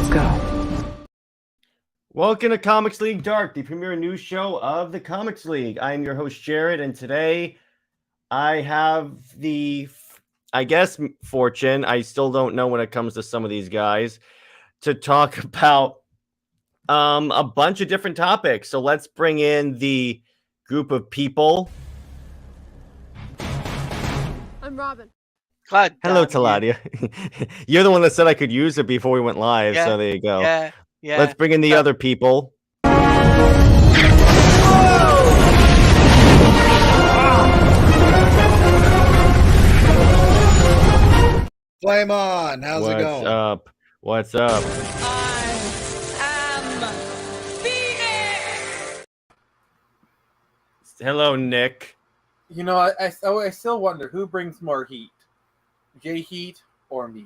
Let's go. Welcome to Comics League Dark, the premier news show of the Comics League. I'm your host, Jared, and today I have the, fortune, I still don't know when it comes to some of these guys, to talk about a bunch of different topics. So let's bring in the group of people. I'm Robin. God Hello, damn you. Taladia. You're the one that said I could use it before we went live, so there you go. Yeah. Let's bring in the other people. Flame on. How's it going? What's up? I am Phoenix! Hello, Nick. You know, I still wonder who brings more heat, JJheat or me.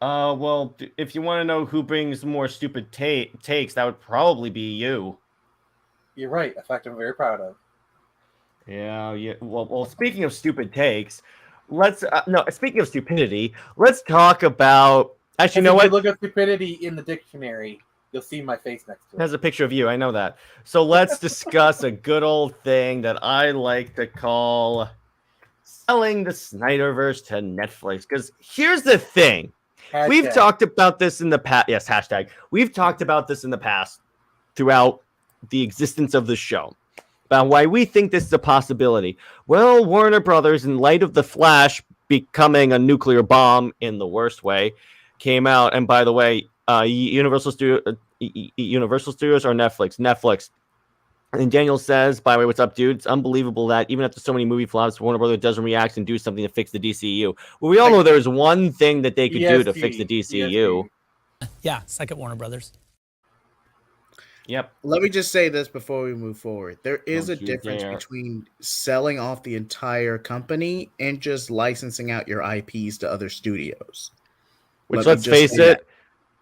Well, if you want to know who brings more stupid takes, that would probably be you. You're right. A fact I'm very proud of. Yeah. Well. Speaking of stupid takes, speaking of stupidity, let's talk about. Actually, you know what? If you look at stupidity in the dictionary, you'll see my face next to it. There's a picture of you. I know that. So let's discuss a good old thing that I like to call selling the SnyderVerse to Netflix. Because here's the thing. Hashtag. We've talked about this in the past. Yes, hashtag. We've talked about this in the past throughout the existence of the show about why we think this is a possibility. Well, Warner Brothers, in light of The Flash becoming a nuclear bomb in the worst way, came out. And by the way, Universal Studios or Netflix? Netflix. And Daniel says, by the way, what's up, dude? It's unbelievable that even after so many movie flops, Warner Brothers doesn't react and do something to fix the DCU. Well, we all know there's one thing that they could do to fix the DCU. Yeah, second Warner Brothers. Yep. Let me just say this before we move forward. There is a difference between selling off the entire company and just licensing out your IPs to other studios. Which, let's face it,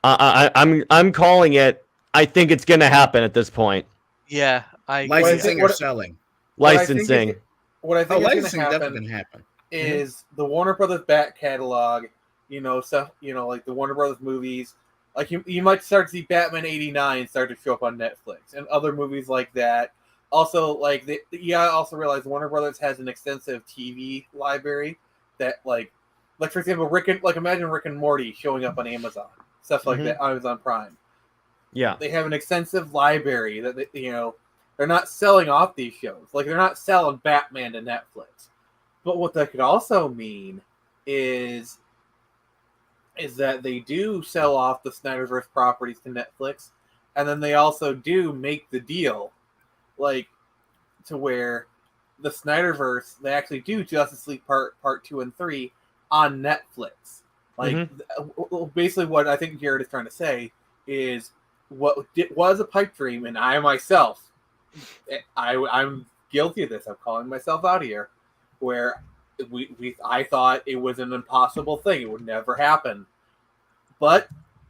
I'm calling it. I think it's going to happen at this point. Yeah, licensing or selling. Licensing. What I think is licensing going definitely to happen is the Warner Brothers back catalog. You know, stuff. You know, like the Warner Brothers movies. Like you might start to see Batman '89 start to show up on Netflix and other movies like that. Also, like you gotta also realize Warner Brothers has an extensive TV library that, like for example, imagine Rick and Morty showing up on Amazon, stuff like that, Amazon Prime. Yeah, they have an extensive library that they're not selling off these shows. Like they're not selling Batman to Netflix. But what that could also mean is that they do sell off the SnyderVerse properties to Netflix, and then they also do make the deal, like, to where the SnyderVerse, they actually do Justice League Part 2 and 3 on Netflix. Like, basically what I think Jared is trying to say is what was a pipe dream, and I myself, I'm guilty of this. I'm calling myself out here, where I thought it was an impossible thing. It would never happen. But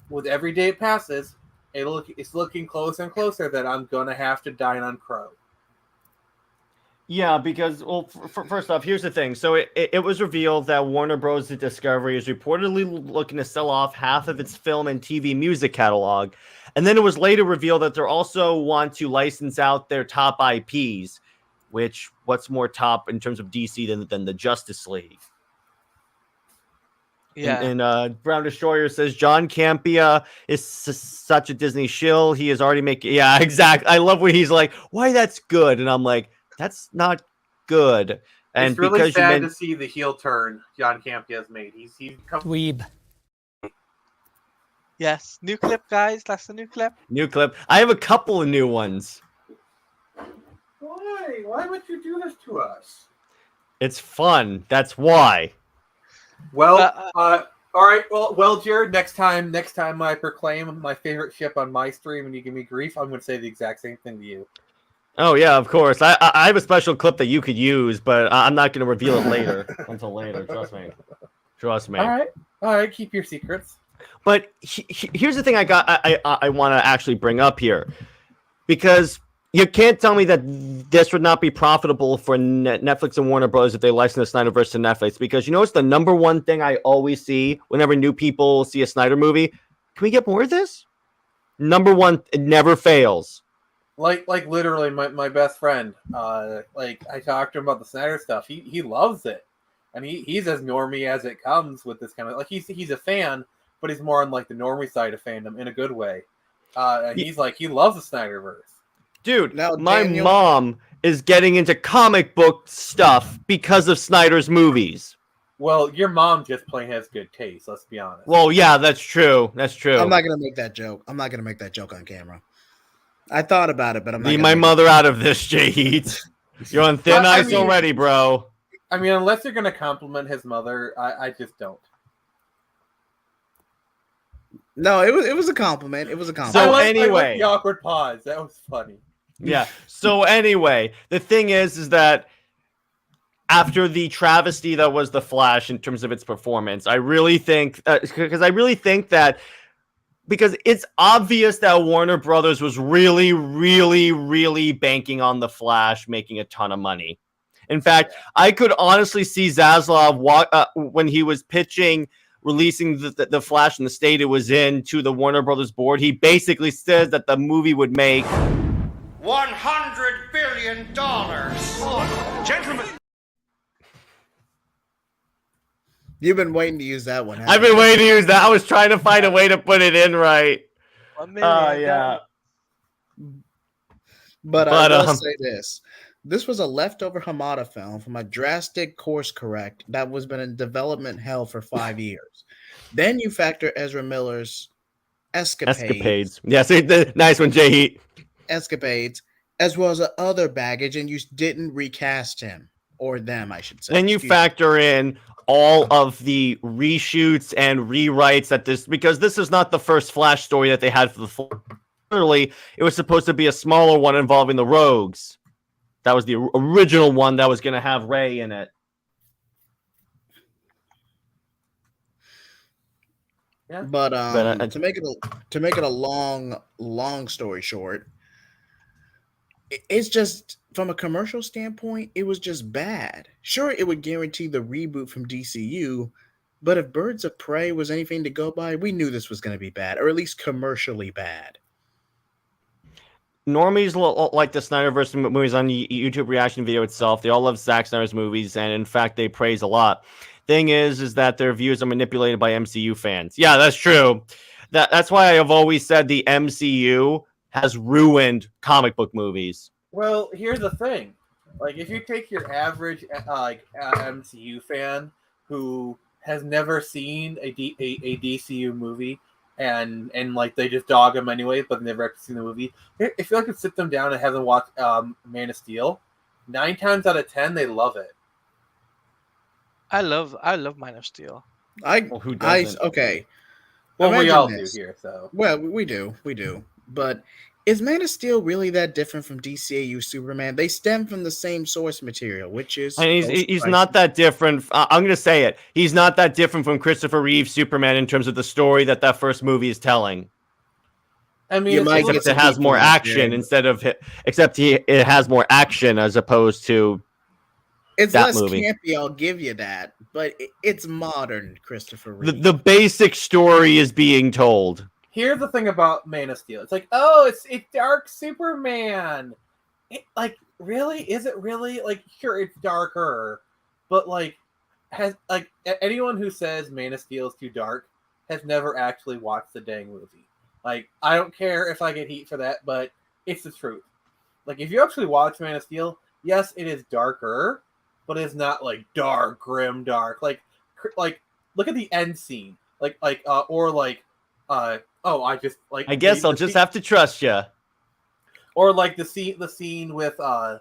with every day it passes, it's looking closer and closer that I'm going to have to dine on crow. Yeah, because, well, first off, here's the thing. So it was revealed that Warner Bros. Discovery is reportedly looking to sell off half of its film and TV music catalog. And then it was later revealed that they also want to license out their top IPs, which, what's more top in terms of DC than the Justice League? Yeah. And Brown Destroyer says, John Campea is such a Disney shill. He is already making... Yeah, exactly. I love when he's like, why, that's good. And I'm like, that's not good. And it's really because sad to see the heel turn John Campea has made. He's Dweeb. Yes. New clip, guys. That's the new clip. New clip. I have a couple of new ones. Why? Why would you do this to us? It's fun. That's why. Well, all right. Well, Jared. Next time I proclaim my favorite ship on my stream and you give me grief, I'm going to say the exact same thing to you. Oh yeah, of course. I have a special clip that you could use, but I'm not going to reveal it later. Until later. Trust me. All right. Keep your secrets. But here's the thing I want to actually bring up here, because you can't tell me that this would not be profitable for Netflix and Warner Bros. If they license the Snyderverse to Netflix, because you know it's the number one thing I always see whenever new people see a Snyder movie? Can we get more of this? Number one, it never fails. Like literally, my best friend. Like I talked to him about the Snyder stuff. He loves it, and he's as normie as it comes with this kind of like he's a fan, but he's more on like the normie side of fandom in a good way. He's like he loves the SnyderVerse. Dude, Now, my Daniel- mom is getting into comic book stuff because of Snyder's movies. Well, your mom just plain has good taste. Let's be honest. Well, yeah, that's true. That's true. I'm not gonna make that joke. I'm not gonna make that joke on camera. I thought about it, but I'm not. Leave gonna my make mother out of this, JJheat. You're on thin I ice mean- already, bro. I mean, unless you're gonna compliment his mother, I just don't. No, it was a compliment. It was a So compliment. I like anyway. the awkward pause. That was funny. Yeah. So anyway, the thing is that after the travesty that was the Flash in terms of its performance, I really think that because it's obvious that Warner Brothers was really, really, really banking on the Flash making a ton of money. In fact, I could honestly see Zaslav when he was pitching releasing the Flash in the state it was in to the Warner Brothers board. He basically says that the movie would make $100 billion. Gentlemen. You've been waiting to use that one. I've been waiting to use that. I was trying to find a way to put it in right. 1 million. Yeah. But I will But, say this. This was a leftover Hamada film from a drastic course correct that was been in development hell for 5 years. Then you factor Ezra Miller's escapades, Yeah, see, nice one, JJheat. as well as other baggage, and you didn't recast him or them, I should say. Then you Excuse me. factor in all of the reshoots and rewrites because this is not the first Flash story that they had for the Literally, it was supposed to be a smaller one involving the Rogues. That was the original one that was going to have Ray in it. Yeah. But But, to make it a long story short, it's just from a commercial standpoint, it was just bad. Sure, it would guarantee the reboot from DCU, but if Birds of Prey was anything to go by, we knew this was going to be bad, or at least commercially bad. Normies like the SnyderVerse movies on the YouTube reaction video itself. They all love Zack Snyder's movies, and in fact, they praise a lot. Thing is that their views are manipulated by MCU fans. Yeah, that's true. That's why I've always said the MCU has ruined comic book movies. Well, here's the thing. Like, if you take your average MCU fan who has never seen a DCU movie and like they just dog them anyway, but never actually seen the movie, if you could sit them down and have them watch Man of Steel, 9 times out of 10 they love it. I love Man of Steel. Who doesn't? Okay. Well, we Imagine all this. do here, so. Well, we do. But is Man of Steel really that different from DCAU Superman? They stem from the same source material, which is... And he's not that different. I'm going to say it. He's not that different from Christopher Reeve's Superman in terms of the story that first movie is telling. I mean, You might Except get some it has people more out action there. it has more action as opposed to It's that less movie. campy, I'll give you that. But it's modern, Christopher Reeve. the basic story is being told. here's the thing about Man of Steel. It's like, oh, it's dark Superman. Like, really? Is it really? Like, sure, it's darker, but like, has like anyone who says Man of Steel is too dark has never actually watched the dang movie. Like, I don't care if I get heat for that, but it's the truth. Like, if you actually watch Man of Steel, yes, it is darker, but it's not like dark, grim, dark. Like look at the end scene. I guess I'll just have to trust you. Or like the scene with where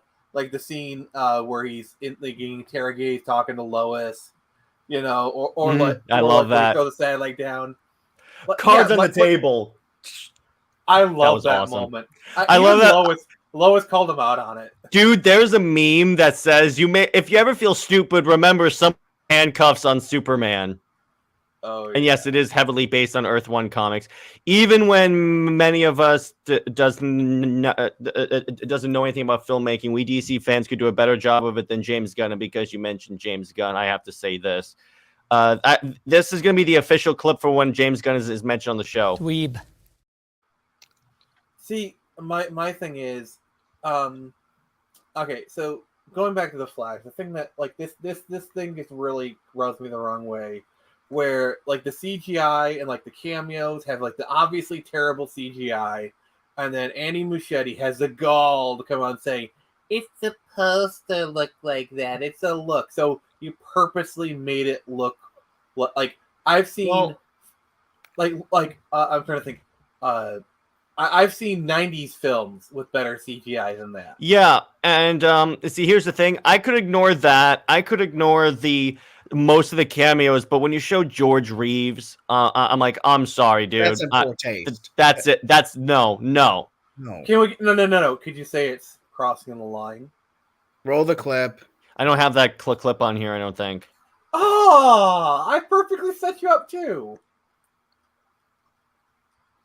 he's getting interrogated, talking to Lois, you know, or I love where he that. throw the satellite down. Cards on the table. I love was that awesome. moment. I love that. Lois called him out on it. Dude, there's a meme that says if you ever feel stupid, remember some handcuffs on Superman. Oh, And yes, it is heavily based on Earth 1 comics. Even when many of us doesn't know anything about filmmaking, we DC fans could do a better job of it than James Gunn. And because you mentioned James Gunn, I have to say this. This is going to be the official clip for when James Gunn is mentioned on the show. Dweeb. See, my thing is, okay, so going back to the Flash, the thing that like this thing gets really rubs me the wrong way, where like the CGI and like the cameos have like the obviously terrible CGI, and then Andy Muschietti has the gall to come on and say it's supposed to look like that. It's a look. So you purposely made it look like I've seen, I'm trying to think. I've seen 90s films with better CGI than that. Yeah, and see, here's the thing. I could ignore that. I could ignore most of the cameos, but when you show George Reeves, I'm like, I'm sorry, dude. That's in poor taste. That's it. That's no. No. Can we? No. Could you say it's crossing the line? Roll the clip. I don't have that clip on here, I don't think. Oh, I perfectly set you up too.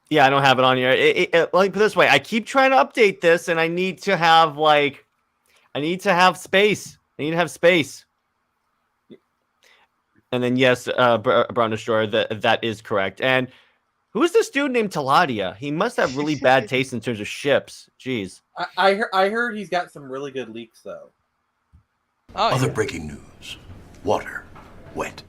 Yeah, I don't have it on here. Let me put it this way. I keep trying to update this, and I need to have space. I need to have space. And then, yes, Brown Destroyer, that is correct. And who's this dude named Taladia? He must have really bad taste in terms of ships. Jeez. I heard he's got some really good leaks, though. Oh, Other breaking news. Water. Wet.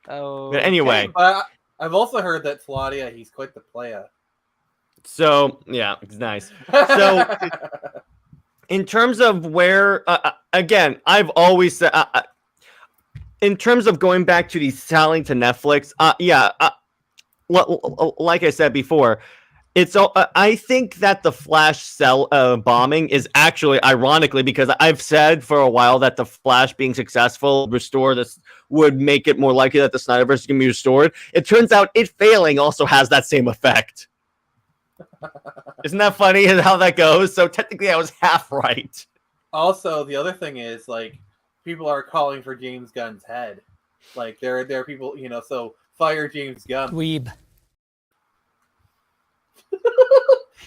Oh. But anyway. But I've also heard that Taladia, he's quite the player. So, yeah, it's nice. So, in terms of where, again, I've always said, in terms of going back to the selling to Netflix, like I said before, I think that the Flash bombing is actually ironically because I've said for a while that the Flash being successful would make it more likely that the Snyderverse is going to be restored. It turns out it failing also has that same effect. Isn't that funny how that goes? So technically I was half right. Also, the other thing is like people are calling for James Gunn's head. Like there are people, so fire James Gunn. Dweeb.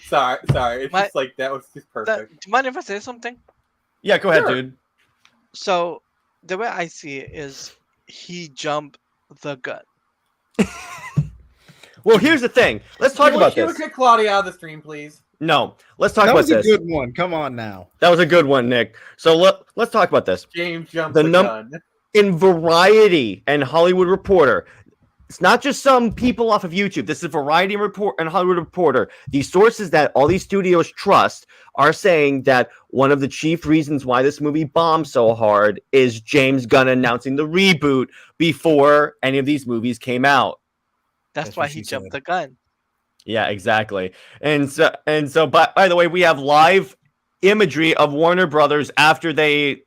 Sorry. It's just like that was just perfect. Do you mind if I say something? Yeah, go ahead, Sure. dude. So the way I see it is he jumped the gun. Well, here's the thing. Let's talk about Can we this. kick Claudia out of the stream, please? No, let's talk That about was a this. good one. Come on now. That was a good one, Nick. So let's talk about this. James jumped The the gun. In Variety and Hollywood Reporter, it's not just some people off of YouTube. This is Variety and Hollywood Reporter. These sources that all these studios trust are saying that one of the chief reasons why this movie bombed so hard is James Gunn announcing the reboot before any of these movies came out. That's why he jumped the gun. Yeah, exactly. And so by the way, we have live imagery of Warner Brothers after they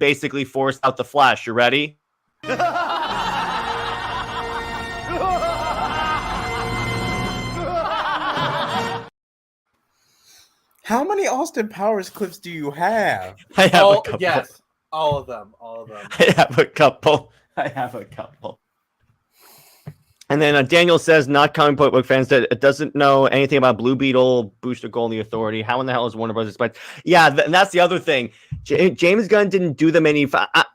basically forced out the Flash. You ready? How many Austin Powers clips do you have? I have a couple. Yes, all of them. I have a couple. And then Daniel says, not comic book fans, that it doesn't know anything about Blue Beetle, Booster Gold, and the Authority. How in the hell is Warner Brothers expect? Yeah, and that's the other thing. James Gunn didn't do them any.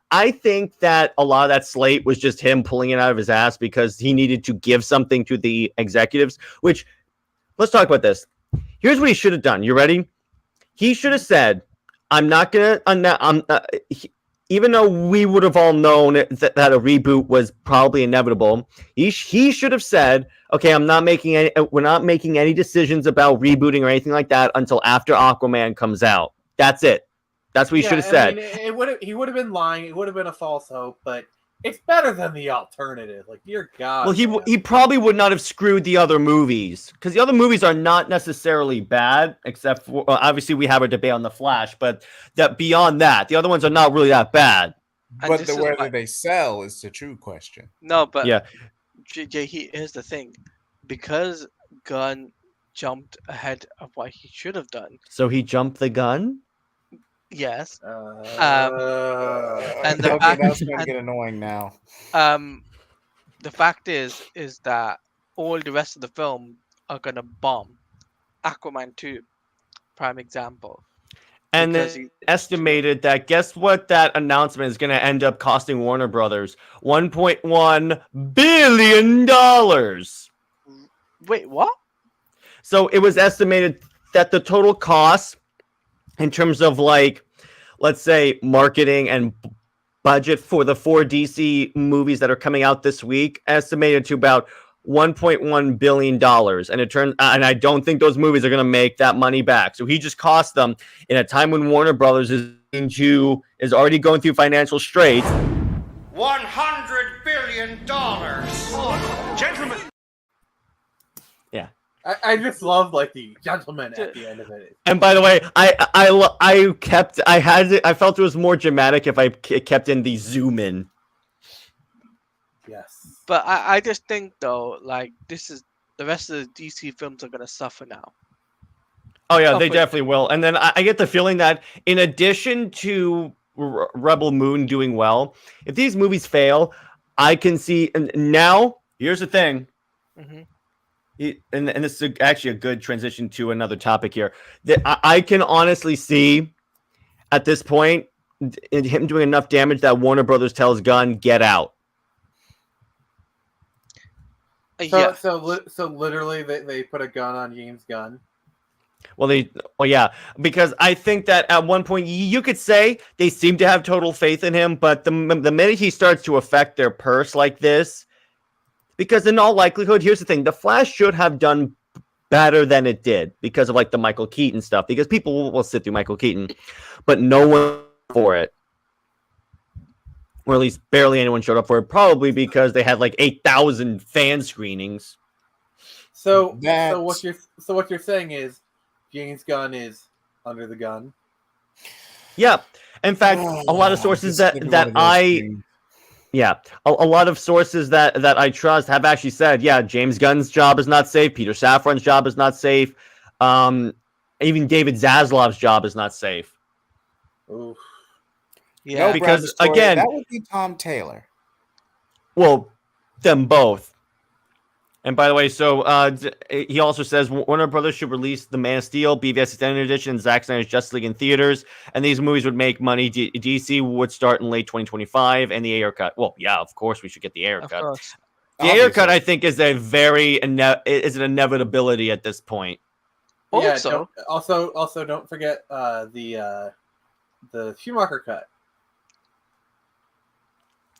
I think that a lot of that slate was just him pulling it out of his ass because he needed to give something to the executives. Which, let's talk about this. Here's what he should have done. You ready? He should have said, "I'm not gonna." Even though we would have all known that a reboot was probably inevitable, he should have said, "Okay, we're not making any decisions about rebooting or anything like that until after Aquaman comes out." That's it. That's what he should have said. He would have been lying. It would have been a false hope, but it's better than the alternative. Like, dear God. Well, he probably would not have screwed the other movies because the other movies are not necessarily bad, except for obviously we have a debate on the Flash, but that beyond that, the other ones are not really that bad. But whether they sell is the true question. No, but yeah, JJheat, here's the thing, because Gunn jumped ahead of what he should have done. So he jumped the gun. Yes. And Okay, that's gonna get annoying now. The fact is that all the rest of the film are gonna bomb. Aquaman 2, prime example. And Because then estimated that, guess what, that announcement is going to end up costing Warner Brothers $1.1 billion. Wait, what? So it was estimated that the total cost in terms of, like, let's say marketing and budget for the 4 DC movies that are coming out this week, estimated to about $1.1 billion. And it turned, and I don't think those movies are going to make that money back. So he just cost them in a time when Warner Brothers is already going through financial straits. $100 billion. Gentlemen. Yeah. I just love like the gentleman at the end of it. And by the way, I felt it was more dramatic if I kept in the zoom in. Yes. But I just think though, like this is the rest of the DC films are gonna suffer now. Oh yeah, they definitely will. And then I get the feeling that in addition to Rebel Moon doing well, if these movies fail, I can see. And now here's the thing. Mm-hmm. And this is actually a good transition to another topic here. That I can honestly see at this point him doing enough damage that Warner Brothers tells Gunn, get out. So literally they put a gun on James Gunn. Well, yeah, because I think that at one point you could say they seem to have total faith in him, but the minute he starts to affect their purse like this, because in all likelihood, here's the thing: The Flash should have done better than it did because of like the Michael Keaton stuff. Because people will sit through Michael Keaton, but no one for it, or at least barely anyone showed up for it. Probably because they had like 8,000 fan screenings. So what you're saying is James Gunn is under the gun. Yeah, in fact, a lot of sources a lot of sources that I trust have actually said, yeah, James Gunn's job is not safe. Peter Safran's job is not safe. Even David Zaslav's job is not safe. Oof. Yeah, no, because Brad, again, that would be Tom Taylor. Well, them both. And by the way, so he also says Warner Brothers should release The Man of Steel, BVS Extended Edition, and Zack Snyder's Justice League in theaters, and these movies would make money. DC would start in late 2025, and the Ayer cut. Well, yeah, of course we should get the Ayer cut. The Ayer cut, I think, is a very is an inevitability at this point. Yeah. Also, don't forget the Schumacher cut.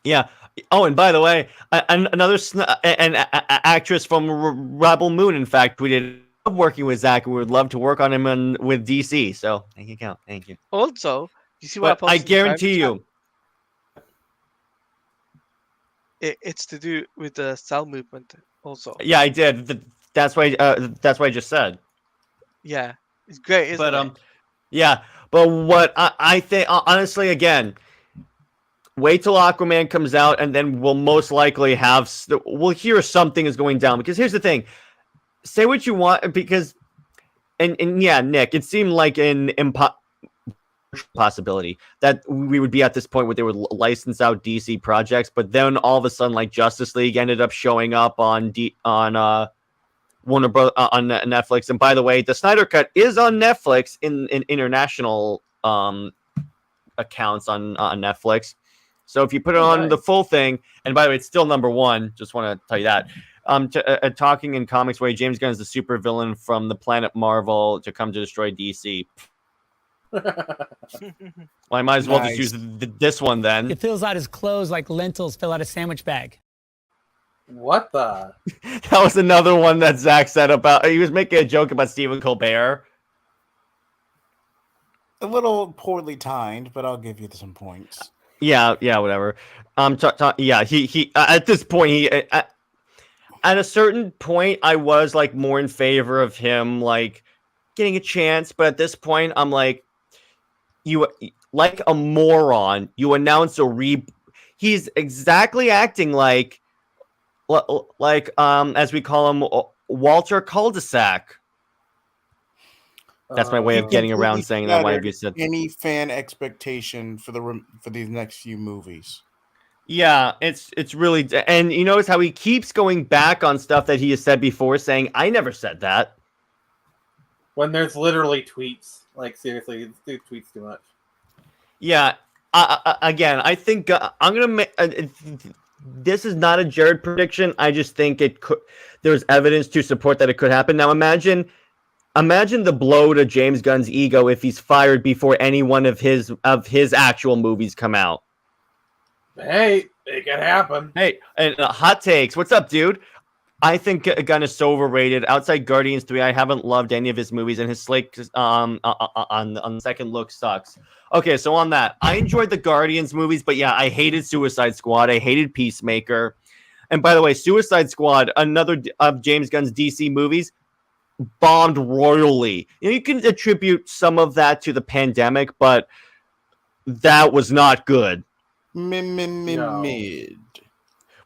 Yeah. Oh, and by the way, another actress from Rebel Moon, in fact, tweeted, "Love working with Zach. We would love to work on him with DC." So thank you, count. Thank you. Also, you see what I guarantee you, it's to do with the cell movement. Also, yeah, I did. That's why. That's what I just said. Yeah, it's great, isn't it? Yeah, but what I think, honestly, again. Wait till Aquaman comes out, and then we'll most likely we'll hear something is going down. Because here's the thing: say what you want, because, and yeah, Nick, it seemed like an possibility that we would be at this point where they would license out DC projects, but then all of a sudden, like Justice League ended up showing up on Warner Bros. On Netflix. And by the way, the Snyder Cut is on Netflix in international accounts on Netflix. So if you put it on the full thing, and by the way, it's still number one. Just want to tell you that. Talking in comics way, James Gunn is the super villain from the planet Marvel to come to destroy DC. Well, I might as well just use this one then. It fills out his clothes like lentils fill out a sandwich bag. What the? That was another one that Zach said about. He was making a joke about Stephen Colbert. A little poorly timed, but I'll give you some points. Yeah, whatever. Yeah, he at this point, at a certain point, I was like more in favor of him like getting a chance, but at this point, I'm like, you like a moron. You announce he's exactly acting like as we call him, Walter Cul-de-sac. That's my way of getting around saying that. Why have you said any fan expectation for these next few movies? Yeah, it's really, and you notice how he keeps going back on stuff that he has said before, saying I never said that. When there's literally tweets. Like seriously, this dude tweets too much. Yeah. Again, I think I'm gonna make. This is not a Jared prediction. I just think it could. There's evidence to support that it could happen. Now, imagine the blow to James Gunn's ego if he's fired before any one of his actual movies come out. Hey, it can happen. Hey, and hot takes. What's up, dude? I think Gunn is so overrated. Outside Guardians 3, I haven't loved any of his movies, and his slate on second look sucks. Okay, so on that, I enjoyed the Guardians movies, but yeah, I hated Suicide Squad. I hated Peacemaker. And by the way, Suicide Squad, another of James Gunn's DC movies, bombed royally. You can attribute some of that to the pandemic, but that was not good. Mid.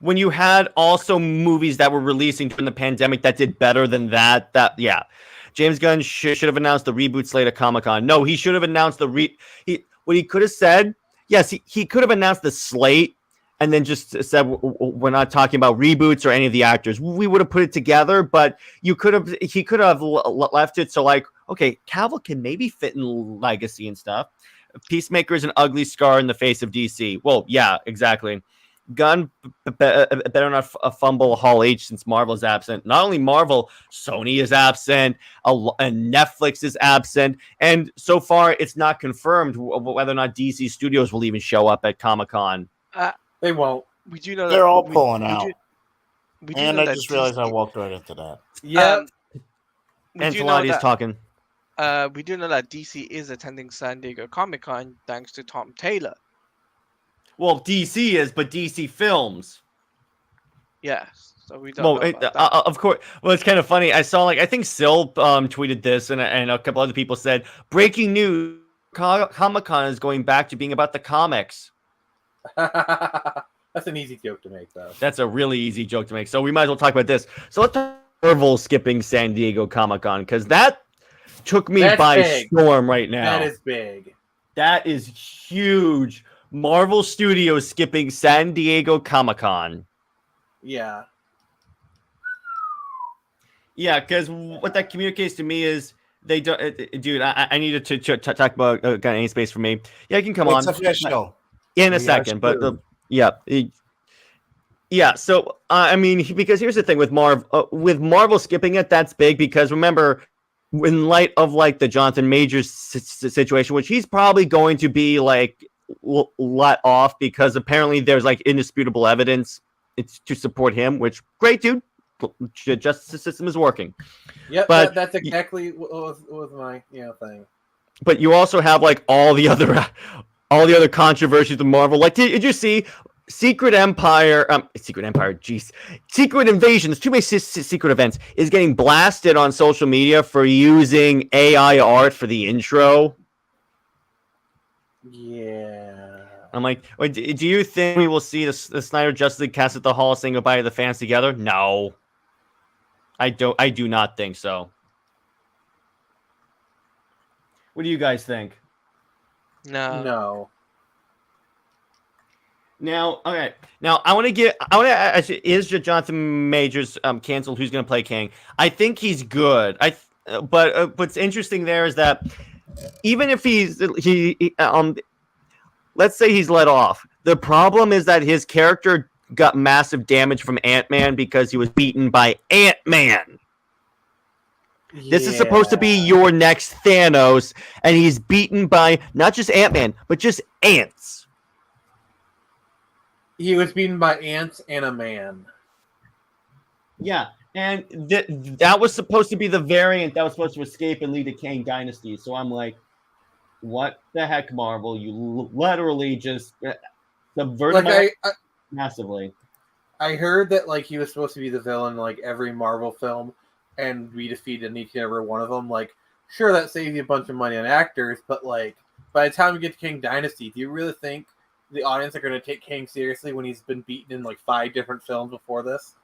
When you had also movies that were releasing during the pandemic that did better than that, yeah. James Gunn should have announced the reboot slate at Comic-Con. No, he should have announced what he could have said. Yes, he could have announced the slate and then just said we're not talking about reboots or any of the actors. We would have put it together, but he could have left it so like, okay, Cavill can maybe fit in Legacy and stuff. Peacemaker is an ugly scar in the face of DC. Well, yeah, exactly. Gunn better not fumble Hall H since Marvel's absent. Not only Marvel, Sony is absent, and Netflix is absent, and so far it's not confirmed whether or not DC Studios will even show up at Comic-Con. They won't. We do know They're all we, pulling we out. Do, we And do I know just that realized I DC walked right into that. Yeah. And Salati is talking. We do know that DC is attending San Diego Comic-Con thanks to Tom Taylor. Well, DC is, but DC Films. Yes, so we don't know about that. Of course. Well, it's kind of funny. I saw, I think Sil tweeted this, and a couple other people said, breaking news, Comic-Con is going back to being about the comics. That's an easy joke to make, though. That's a really easy joke to make. So we might as well talk about this. So let's talk about Marvel skipping San Diego Comic-Con, because that took me by storm right now. That is big. That is huge. Marvel Studios skipping San Diego Comic-Con. Yeah. Yeah, because what that communicates to me is they don't. Dude, I needed to talk about any space for me. Yeah, you can come on. It's official. In a second, but yeah. So I mean, because here's the thing with Marvel skipping it, that's big because remember, in light of the Jonathan Majors situation, which he's probably going to be let off because apparently there's indisputable evidence it's to support him, which great dude. Justice system is working. Yep, but that's exactly what was my thing. But you also have all the other controversies with Marvel. Did you see Secret Invasion? There's too many secret events. Is getting blasted on social media for using AI art for the intro. Yeah. I'm like, wait, do you think we will see the Snyder Justice League cast at the Hall saying goodbye to the fans together? No. I do not think so. What do you guys think? No. Now, okay. Now, I want to ask you, is Jonathan Majors canceled? Who's going to play King? I think he's good. But what's interesting there is that even if let's say he's let off. The problem is that his character got massive damage from Ant-Man because he was beaten by Ant-Man. Yeah. This is supposed to be your next Thanos, and he's beaten by not just Ant-Man, but just ants. He was beaten by ants and a man. Yeah, and that was supposed to be the variant that was supposed to escape and lead to Kang Dynasty. So I'm like, what the heck, Marvel? You literally just subverted massively. I heard that he was supposed to be the villain in every Marvel film, and we defeated each and every one of them. Sure, that saves you a bunch of money on actors, but by the time we get to King Dynasty, do you really think the audience are going to take King seriously when he's been beaten in 5 different films before this?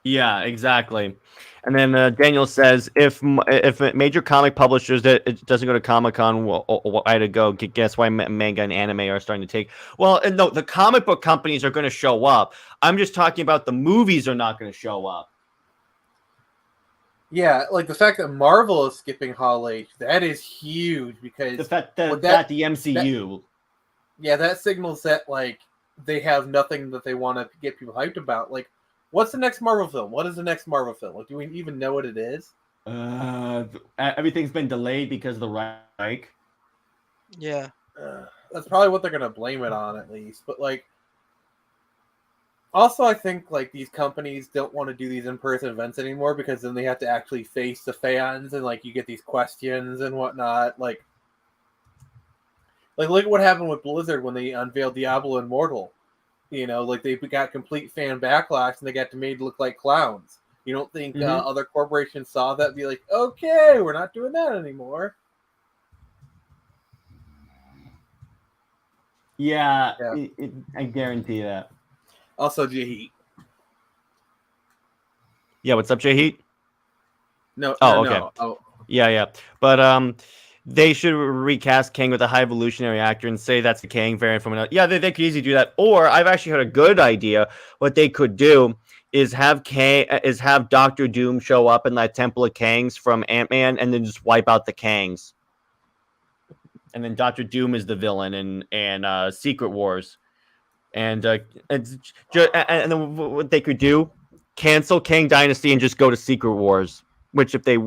Yeah, exactly. And then Daniel says, if major comic publishers that it doesn't go to Comic-Con, why to go? Guess why manga and anime are starting to take? Well, no, the comic book companies are going to show up. I'm just talking about the movies are not going to show up. Yeah, like the fact that Marvel is skipping Hall H, that is huge because The fact that, with that the MCU. that signals that like they have nothing that they want to get people hyped about. Like, what's the next Marvel film? What is the next Marvel film? Like, do we even know what it is? Everything's been delayed because of the strike. Yeah. That's probably what they're gonna blame it on, at least. But like, also, I think like these companies don't want to do these in-person events anymore because then they have to actually face the fans and like you get these questions and whatnot. Like look at what happened with Blizzard when they unveiled Diablo Immortal. You know, like they got complete fan backlash and they got made to look like clowns. You don't think other corporations saw that and be like, okay, we're not doing that anymore? Yeah. I guarantee that. Also, JJheat. Yeah, what's up, JJheat? No. Okay. No. Oh. Yeah. But they should recast Kang with a high evolutionary actor and say that's the Kang variant from another. Yeah, they could easily do that. Or I've actually heard a good idea. What they could do is have Doctor Doom show up in that Temple of Kangs from Ant-Man and then just wipe out the Kangs. And then Doctor Doom is the villain in Secret Wars. And then what they could do, cancel Kang Dynasty and just go to Secret Wars. Which if they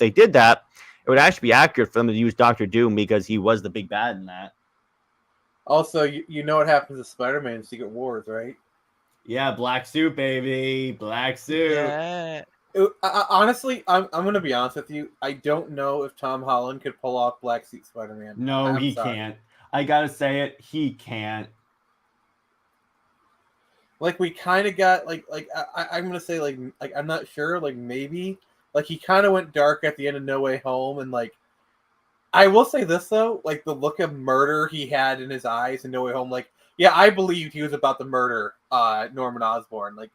did that, it would actually be accurate for them to use Doctor Doom because he was the big bad in that. Also, you know what happens to Spider-Man in Secret Wars, right? Yeah, black suit, baby, black suit. Yeah. Honestly, I'm gonna be honest with you. I don't know if Tom Holland could pull off Black Suit Spider-Man. No, he can't. I gotta say it, he can't. Like we kind of got I'm gonna say like I'm not sure. Like maybe like he kind of went dark at the end of No Way Home, and like I will say this though, like the look of murder he had in his eyes in No Way Home, like yeah, I believed he was about to murder Norman Osborn. Like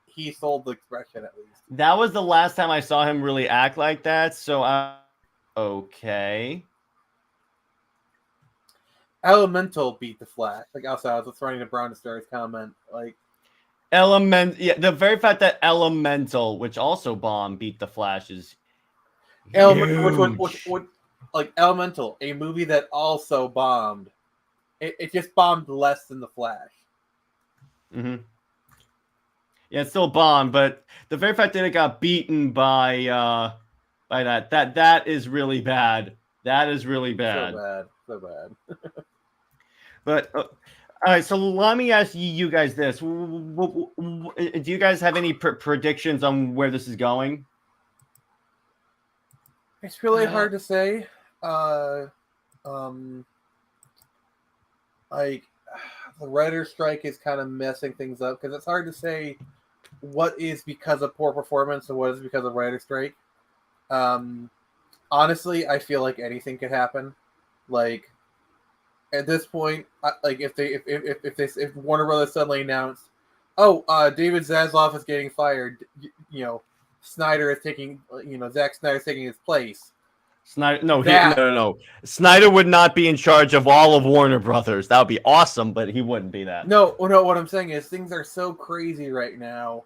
he sold the expression at least. That was the last time I saw him really act like that. So okay. Elemental beat the Flash. Like outside, I was just writing a Brown Stars comment. Like the very fact that Elemental, which also bombed, beat the Flash is which like Elemental, a movie that also bombed. It just bombed less than the Flash. Mm-hmm. Yeah, it's still bombed, but the very fact that it got beaten by that is really bad. That is really bad. So bad. But all right, so let me ask you guys this: do you guys have any predictions on where this is going? It's really hard to say. Like the writer's strike is kind of messing things up because it's hard to say what is because of poor performance and what is because of writer's strike. Honestly, I feel like anything could happen. Like at this point, like if Warner Brothers suddenly announced, David Zaslav is getting fired, Snyder is taking, Zack Snyder is taking his place. Snyder, no. Snyder would not be in charge of all of Warner Brothers. That would be awesome, but he wouldn't be that. No. What I'm saying is things are so crazy right now.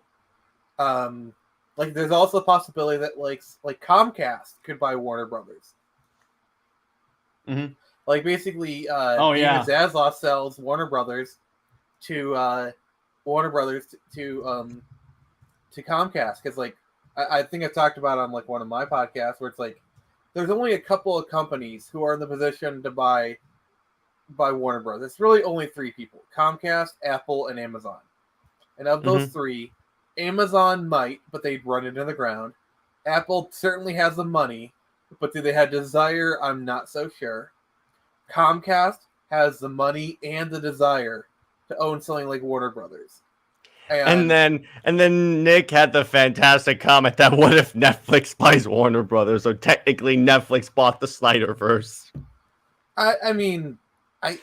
Like there's also a possibility that like Comcast could buy Warner Brothers. Mm-hmm. Like basically, David Zaslav sells Warner Brothers to Comcast because like I think I talked about on like one of my podcasts where it's like there's only a couple of companies who are in the position to buy Warner Brothers. It's really only three people: Comcast, Apple, and Amazon. And of those three, Amazon might, but they'd run into the ground. Apple certainly has the money, but do they have desire? I'm not so sure. Comcast has the money and the desire to own something like Warner Brothers. And then Nick had the fantastic comment that what if Netflix buys Warner Brothers? So technically Netflix bought the SnyderVerse. I mean, I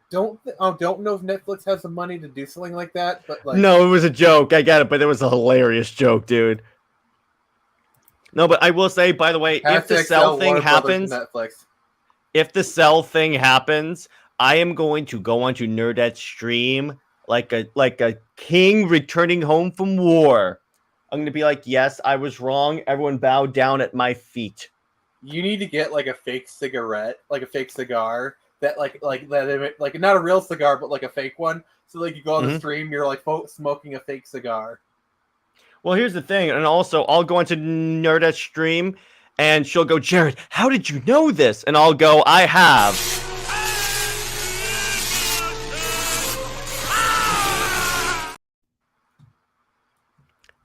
don't know if Netflix has the money to do something like that, but like no, it was a joke. I get it, but it was a hilarious joke, dude. No, but I will say, by the way, if the Cell thing happens, I am going to go onto Nerdette's stream like a king returning home from war. I'm going to be like, yes, I was wrong. Everyone bow down at my feet. You need to get like a fake cigarette, like a fake cigar that like that like not a real cigar, but like a fake one. So like you go on the stream, you're like smoking a fake cigar. Well, here's the thing, and also I'll go into Nerdette's stream, and she'll go, Jared, how did you know this? And I'll go, I have.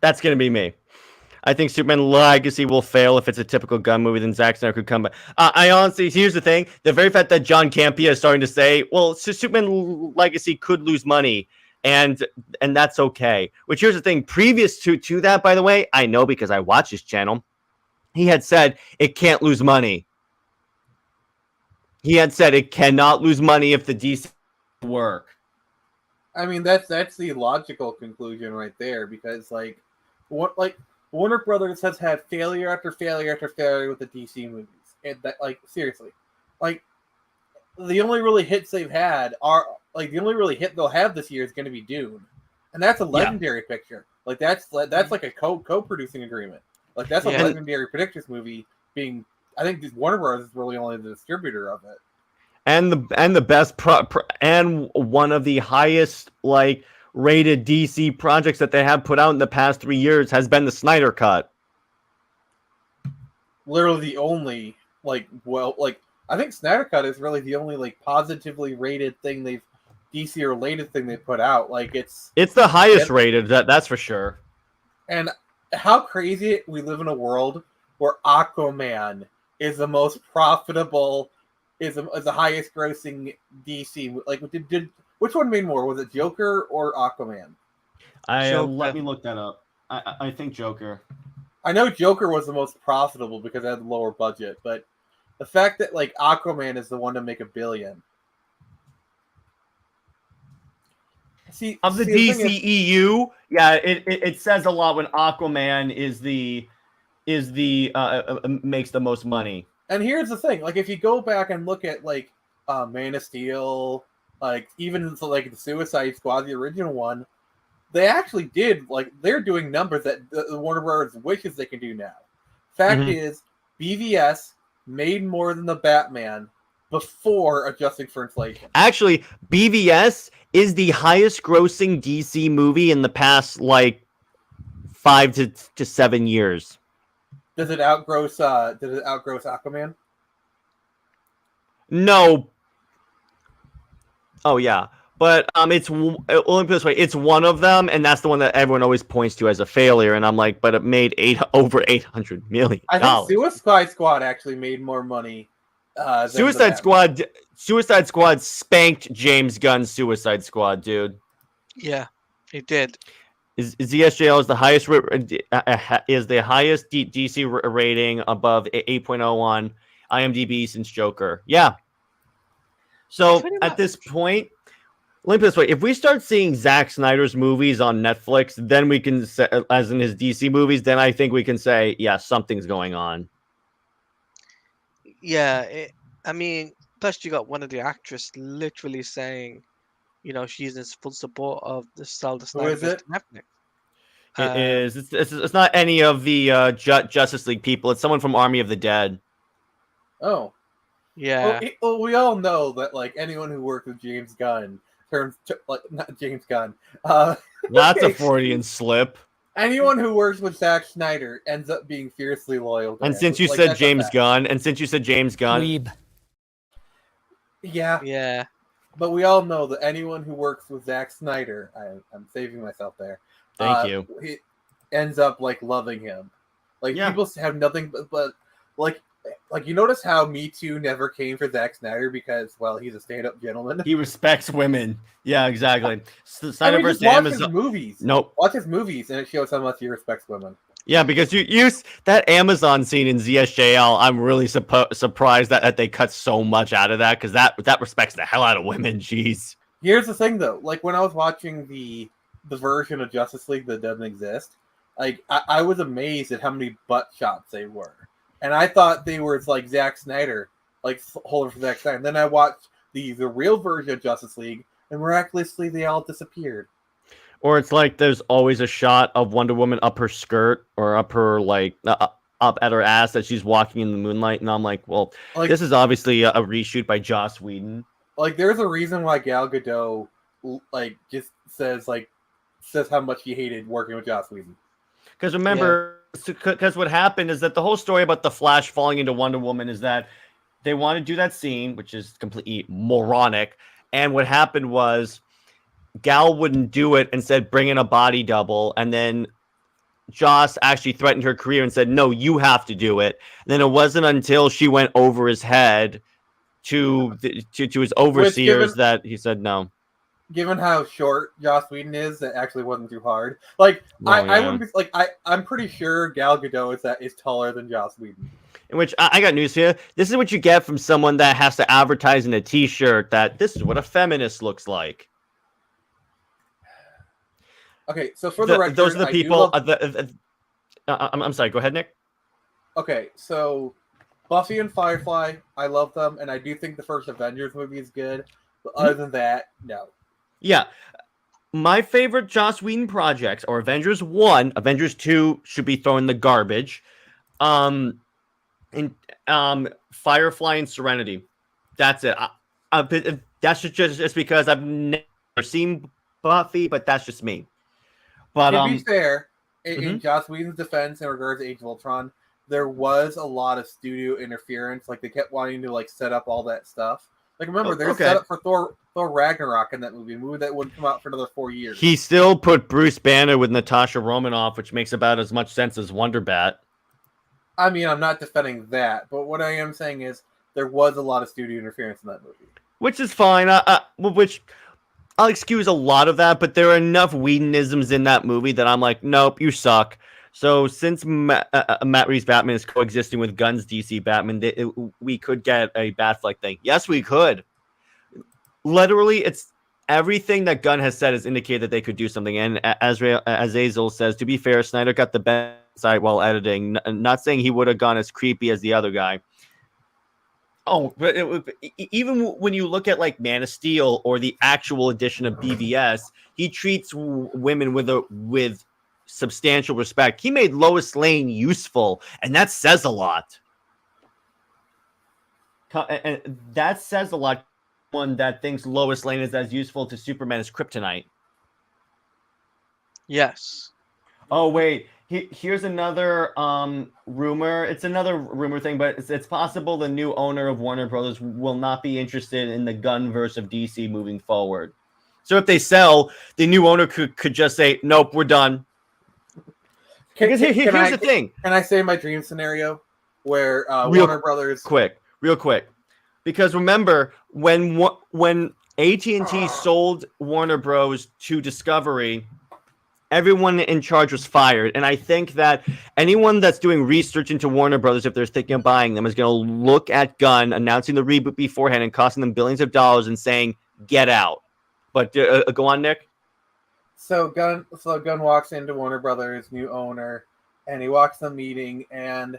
That's gonna be me. I think Superman Legacy will fail if it's a typical Gunn movie. Then Zack Snyder could come back. I honestly, here's the thing: the very fact that John Campea is starting to say, "Well, Superman Legacy could lose money," and that's okay. Which here's the thing: previous to that, by the way, I know because I watch his channel. He had said it can't lose money. He had said it cannot lose money if the DC work. I mean, that's the logical conclusion right there, because Warner Brothers has had failure after failure after failure with the DC movies, and that, like, seriously, like, the only really hits they've had are like the only really hit they'll have this year is going to be Dune, and that's a legendary picture. Like that's like a co-producing agreement. Like that's a legendary Pictures movie being. I think Warner Bros. Is really only the distributor of it. And the best and one of the highest like rated DC projects that they have put out in the past 3 years has been the Snyder Cut. Literally the only I think Snyder Cut is really the only like positively rated thing DC related thing they put out. Like it's the highest rated, that's for sure. And how crazy we live in a world where Aquaman is the most profitable, is the highest grossing DC. Like did which one made more? Was it Joker or Aquaman? Let me look that up. I think Joker. I know Joker was the most profitable because it had the lower budget, but the fact that like Aquaman is the one to make $1 billion. Of the DCEU, it says a lot when Aquaman makes the most money. And here's the thing: like if you go back and look at like Man of Steel, like even like the Suicide Squad, the original one, they actually did like they're doing numbers that the Warner Bros. Wishes they can do now. Fact is, BVS made more than the Batman before adjusting for inflation. Actually, BVS is the highest grossing DC movie in the past like 5 to 7 years. Does it outgross Aquaman? No. Oh yeah. But let me put it this way, it's one of them, and that's the one that everyone always points to as a failure. And I'm like, but it made over $800 million. I think Suicide Squad actually made more money. Suicide Squad spanked James Gunn's Suicide Squad, dude. Yeah, it did. ZSJL is the highest DC rating above 8.0 on IMDb since Joker. Yeah. So at this point, let me put it this way: if we start seeing Zack Snyder's movies on Netflix, then we can say, as in his DC movies, then I think we can say, yeah, something's going on. Yeah, I mean, plus you got one of the actors literally saying, she's in full support of the Snyder. Who is it? It's not any of the Justice League people. It's someone from Army of the Dead. Oh, yeah. Well, we all know that like anyone who worked with James Gunn turns to, like not James Gunn. That's a Freudian slip. Anyone who works with Zack Snyder ends up being fiercely loyal to him. Since you said James Gunn, Weeb. Yeah. But we all know that anyone who works with Zack Snyder, I'm saving myself there. Thank you. He ends up like loving him. Like people have nothing but like you notice how Me Too never came for Zack Snyder because he's a stand-up gentleman. He respects women. Yeah, exactly. SnyderVerse Amazon movies. Nope. Watch his movies and it shows how much he respects women. Yeah, because you use that Amazon scene in ZSJL. I'm really surprised that they cut so much out of that because that respects the hell out of women. Jeez. Here's the thing though, like when I was watching the version of Justice League that doesn't exist, like I was amazed at how many butt shots they were. And I thought they were like Zack Snyder, like holding for Zack Snyder. And then I watched the real version of Justice League, and miraculously they all disappeared. Or it's like there's always a shot of Wonder Woman up her skirt or up her up at her ass that she's walking in the moonlight, and I'm like, well, Like, this is obviously a reshoot by Joss Whedon. Like, there's a reason why Gal Gadot just says how much he hated working with Joss Whedon. Because remember, because what happened is that the whole story about the Flash falling into Wonder Woman is that they want to do that scene, which is completely moronic. And what happened was Gal wouldn't do it and said, bring in a body double. And then Joss actually threatened her career and said, no, you have to do it. And then it wasn't until she went over his head to his overseers that he said no. Given how short Joss Whedon is, that actually wasn't too hard. Like, I wouldn't be like I'm pretty sure Gal Gadot is taller than Joss Whedon. In which I got news here. This is what you get from someone that has to advertise in a T-shirt that this is what a feminist looks like. Okay, so for the record, those are the people. I'm sorry. Go ahead, Nick. Okay, so Buffy and Firefly, I love them, and I do think the first Avengers movie is good. But other than that, no. Yeah. My favorite Joss Whedon projects are Avengers 1, Avengers 2 should be thrown in the garbage. And Firefly and Serenity. That's it. That's just because I've never seen Buffy, but that's just me. But to be fair, in Joss Whedon's defense in regards to Age of Ultron, there was a lot of studio interference. Like, they kept wanting to set up all that stuff. Like, remember, there's set up for Thor Ragnarok in that movie, a movie that wouldn't come out for another 4 years. He still put Bruce Banner with Natasha Romanoff, which makes about as much sense as Wonder Bat. I mean, I'm not defending that, but what I am saying is there was a lot of studio interference in that movie. Which is fine. Which I'll excuse a lot of that, but there are enough Whedonisms in that movie that I'm like, nope, you suck. So since Matt Reeves' Batman is coexisting with Gunn's DC Batman, we cod get a Batfleck thing. Yes, we could. Literally, it's everything that Gunn has said has indicated that they could do something. And as Azazel says, to be fair, Snyder got the best side while editing. Not saying he would have gone as creepy as the other guy. Oh, but even when you look at Man of Steel or the actual edition of BVS, he treats women with substantial respect. He made Lois Lane useful, and that says a lot. And that says a lot. One that thinks Lois Lane is as useful to Superman as Kryptonite. Yes. Oh wait, here's another rumor. It's another rumor thing, but it's possible the new owner of Warner Brothers will not be interested in the Gunverse of DC moving forward. So if they sell, the new owner could just say, "Nope, we're done." Because here's the thing. Can I say my dream scenario where Warner Brothers... Real quick. Because remember, when AT&T sold Warner Bros. To Discovery, everyone in charge was fired. And I think that anyone that's doing research into Warner Brothers, if they're thinking of buying them, is going to look at Gunn announcing the reboot beforehand and costing them billions of dollars and saying, get out. But go on, Nick. So Gunn walks into Warner Brothers, new owner, and he walks the meeting, and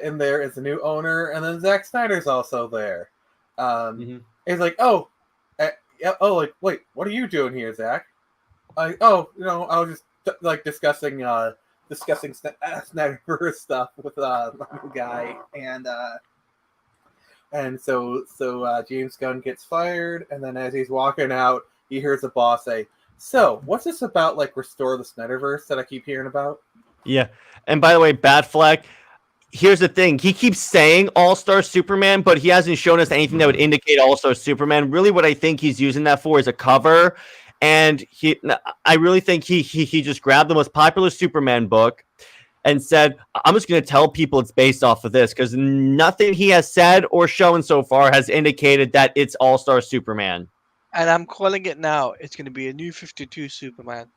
in there is a new owner, and then Zack Snyder's also there. He's like, wait, what are you doing here, Zack? I was just discussing SnyderVerse stuff with my new guy, and so James Gunn gets fired, and then as he's walking out, he hears the boss say, "So, what's this about, restore the SnyderVerse that I keep hearing about?" Yeah, and by the way, Batfleck. Here's the thing. He keeps saying All-Star Superman, but he hasn't shown us anything that would indicate All-Star Superman. Really, what I think he's using that for is a cover. And I really think he just grabbed the most popular Superman book and said, I'm just going to tell people it's based off of this, because nothing he has said or shown so far has indicated that it's All-Star Superman. And I'm calling it now. It's going to be a new 52 Superman.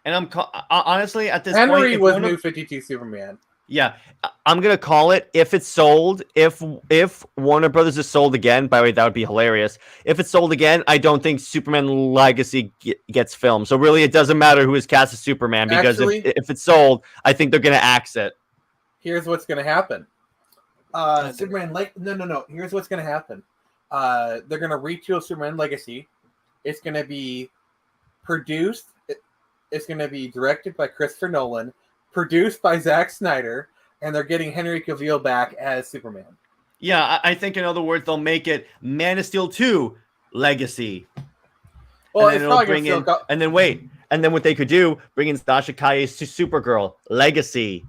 And I'm honestly, at this Henry point... was new 52 Superman. Yeah, I'm going to call it, if it's sold, if Warner Brothers is sold again, by the way, that would be hilarious. If it's sold again, I don't think Superman Legacy gets filmed. So really, it doesn't matter who is cast as Superman, because if it's sold, I think they're going to axe it. Here's what's going to happen. Superman, no. Here's what's going to happen. They're going to retool Superman Legacy. It's going to be produced. It's going to be directed by Christopher Nolan, produced by Zack Snyder, and they're getting Henry Cavill back as Superman. Yeah, I think in other words they'll make it Man of Steel 2 Legacy. Well, and then it's it'll probably bring in, and then wait, and then what they could do, bring in Sasha Calle's to Supergirl Legacy.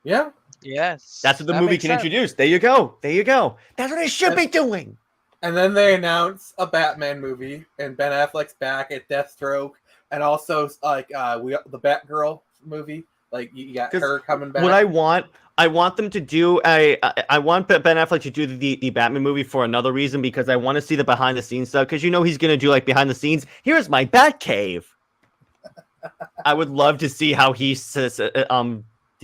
Yeah. Yes. That's what the movie can introduce. There you go. There you go. That's what they should be doing. And then they announce a Batman movie, and Ben Affleck's back at Deathstroke, and also like the Batgirl movie. Like you got her coming back. What I want them to do. I want Ben Affleck to do the Batman movie for another reason, because I want to see the behind the scenes stuff. Because he's gonna do like behind the scenes. Here's my Bat Cave. I would love to see how he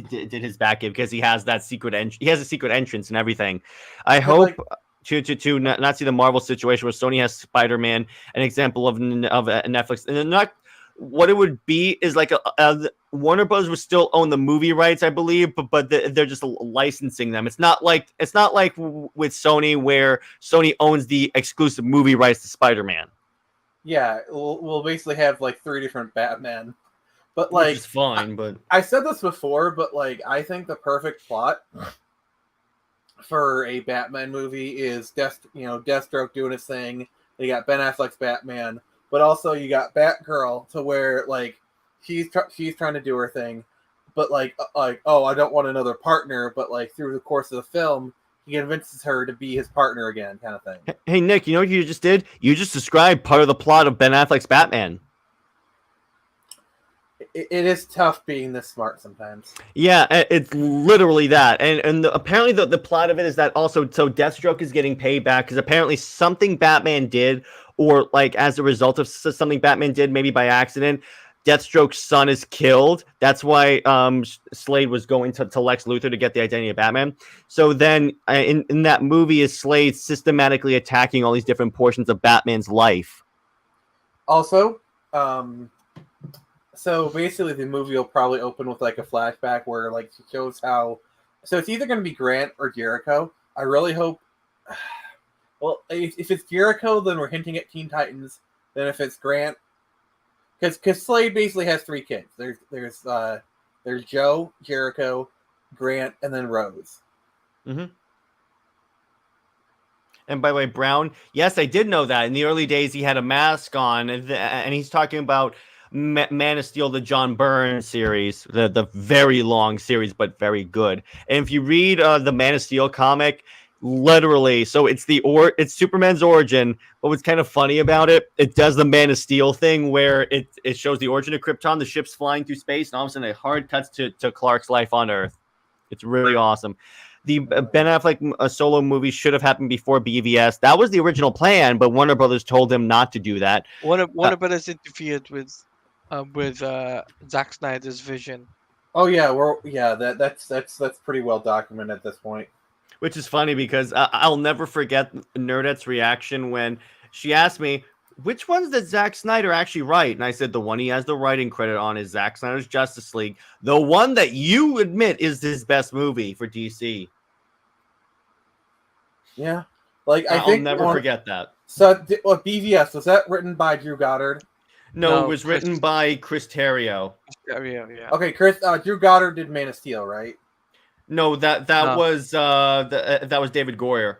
did his Bat Cave, because he has that secret he has a secret entrance and everything. I hope to not see the Marvel situation where Sony has Spider-Man, an example of Netflix, and not. What it would be is like Warner Bros. Would still own the movie rights, I believe, but they're just licensing them. It's not like with Sony, where Sony owns the exclusive movie rights to Spider-Man. Yeah, we'll basically have like 3 different Batman, but like which is fine. But I said this before, but like I think the perfect plot for a Batman movie is Deathstroke doing his thing. You got Ben Affleck's Batman. But also you got Batgirl, to where like she's trying to do her thing, but like oh, I don't want another partner. But like through the course of the film, he convinces her to be his partner again, kind of thing. Hey Nick, you know what you just did? You just described part of the plot of Ben Affleck's Batman. It is tough being this smart sometimes. Yeah, it's literally that, and apparently the plot of it is that also so Deathstroke is getting paid back because apparently something Batman did, or like as a result of something Batman did, maybe by accident, Deathstroke's son is killed. That's why Slade was going to Lex Luthor to get the identity of Batman. So then in that movie is Slade systematically attacking all these different portions of Batman's life. Also, so basically the movie will probably open with like a flashback where like she shows how. So it's either going to be Grant or Jericho. I really hope. Well, if it's Jericho, then we're hinting at Teen Titans. Then if it's Grant, because Slade basically has 3 kids. There's Joe, Jericho, Grant, and then Rose. Mm-hmm. And by the way, Brown, yes, I did know that. In the early days, he had a mask on, and he's talking about Man of Steel, the John Byrne series, the very long series, but very good. And if you read the Man of Steel comic, literally, so it's it's Superman's origin, but what's kind of funny about it, it does the Man of Steel thing where it shows the origin of Krypton, the ship's flying through space, and all of a sudden it hard cuts to Clark's life on Earth. It's really awesome. The Ben Affleck solo movie should have happened before BVS. That was the original plan, but Warner Brothers told him not to do that. Warner Brothers interfered with Zack Snyder's vision. Oh yeah, that's pretty well documented at this point. Which is funny because I'll never forget Nerdette's reaction when she asked me, which ones did Zack Snyder actually write? And I said the one he has the writing credit on is Zack Snyder's Justice League. The one that you admit is his best movie for DC. Yeah. Like I'll never forget that. So BVS, was that written by Drew Goddard? No, it was written by Chris Terrio. Yeah. Okay, Drew Goddard did Man of Steel, right? No, that was David Goyer.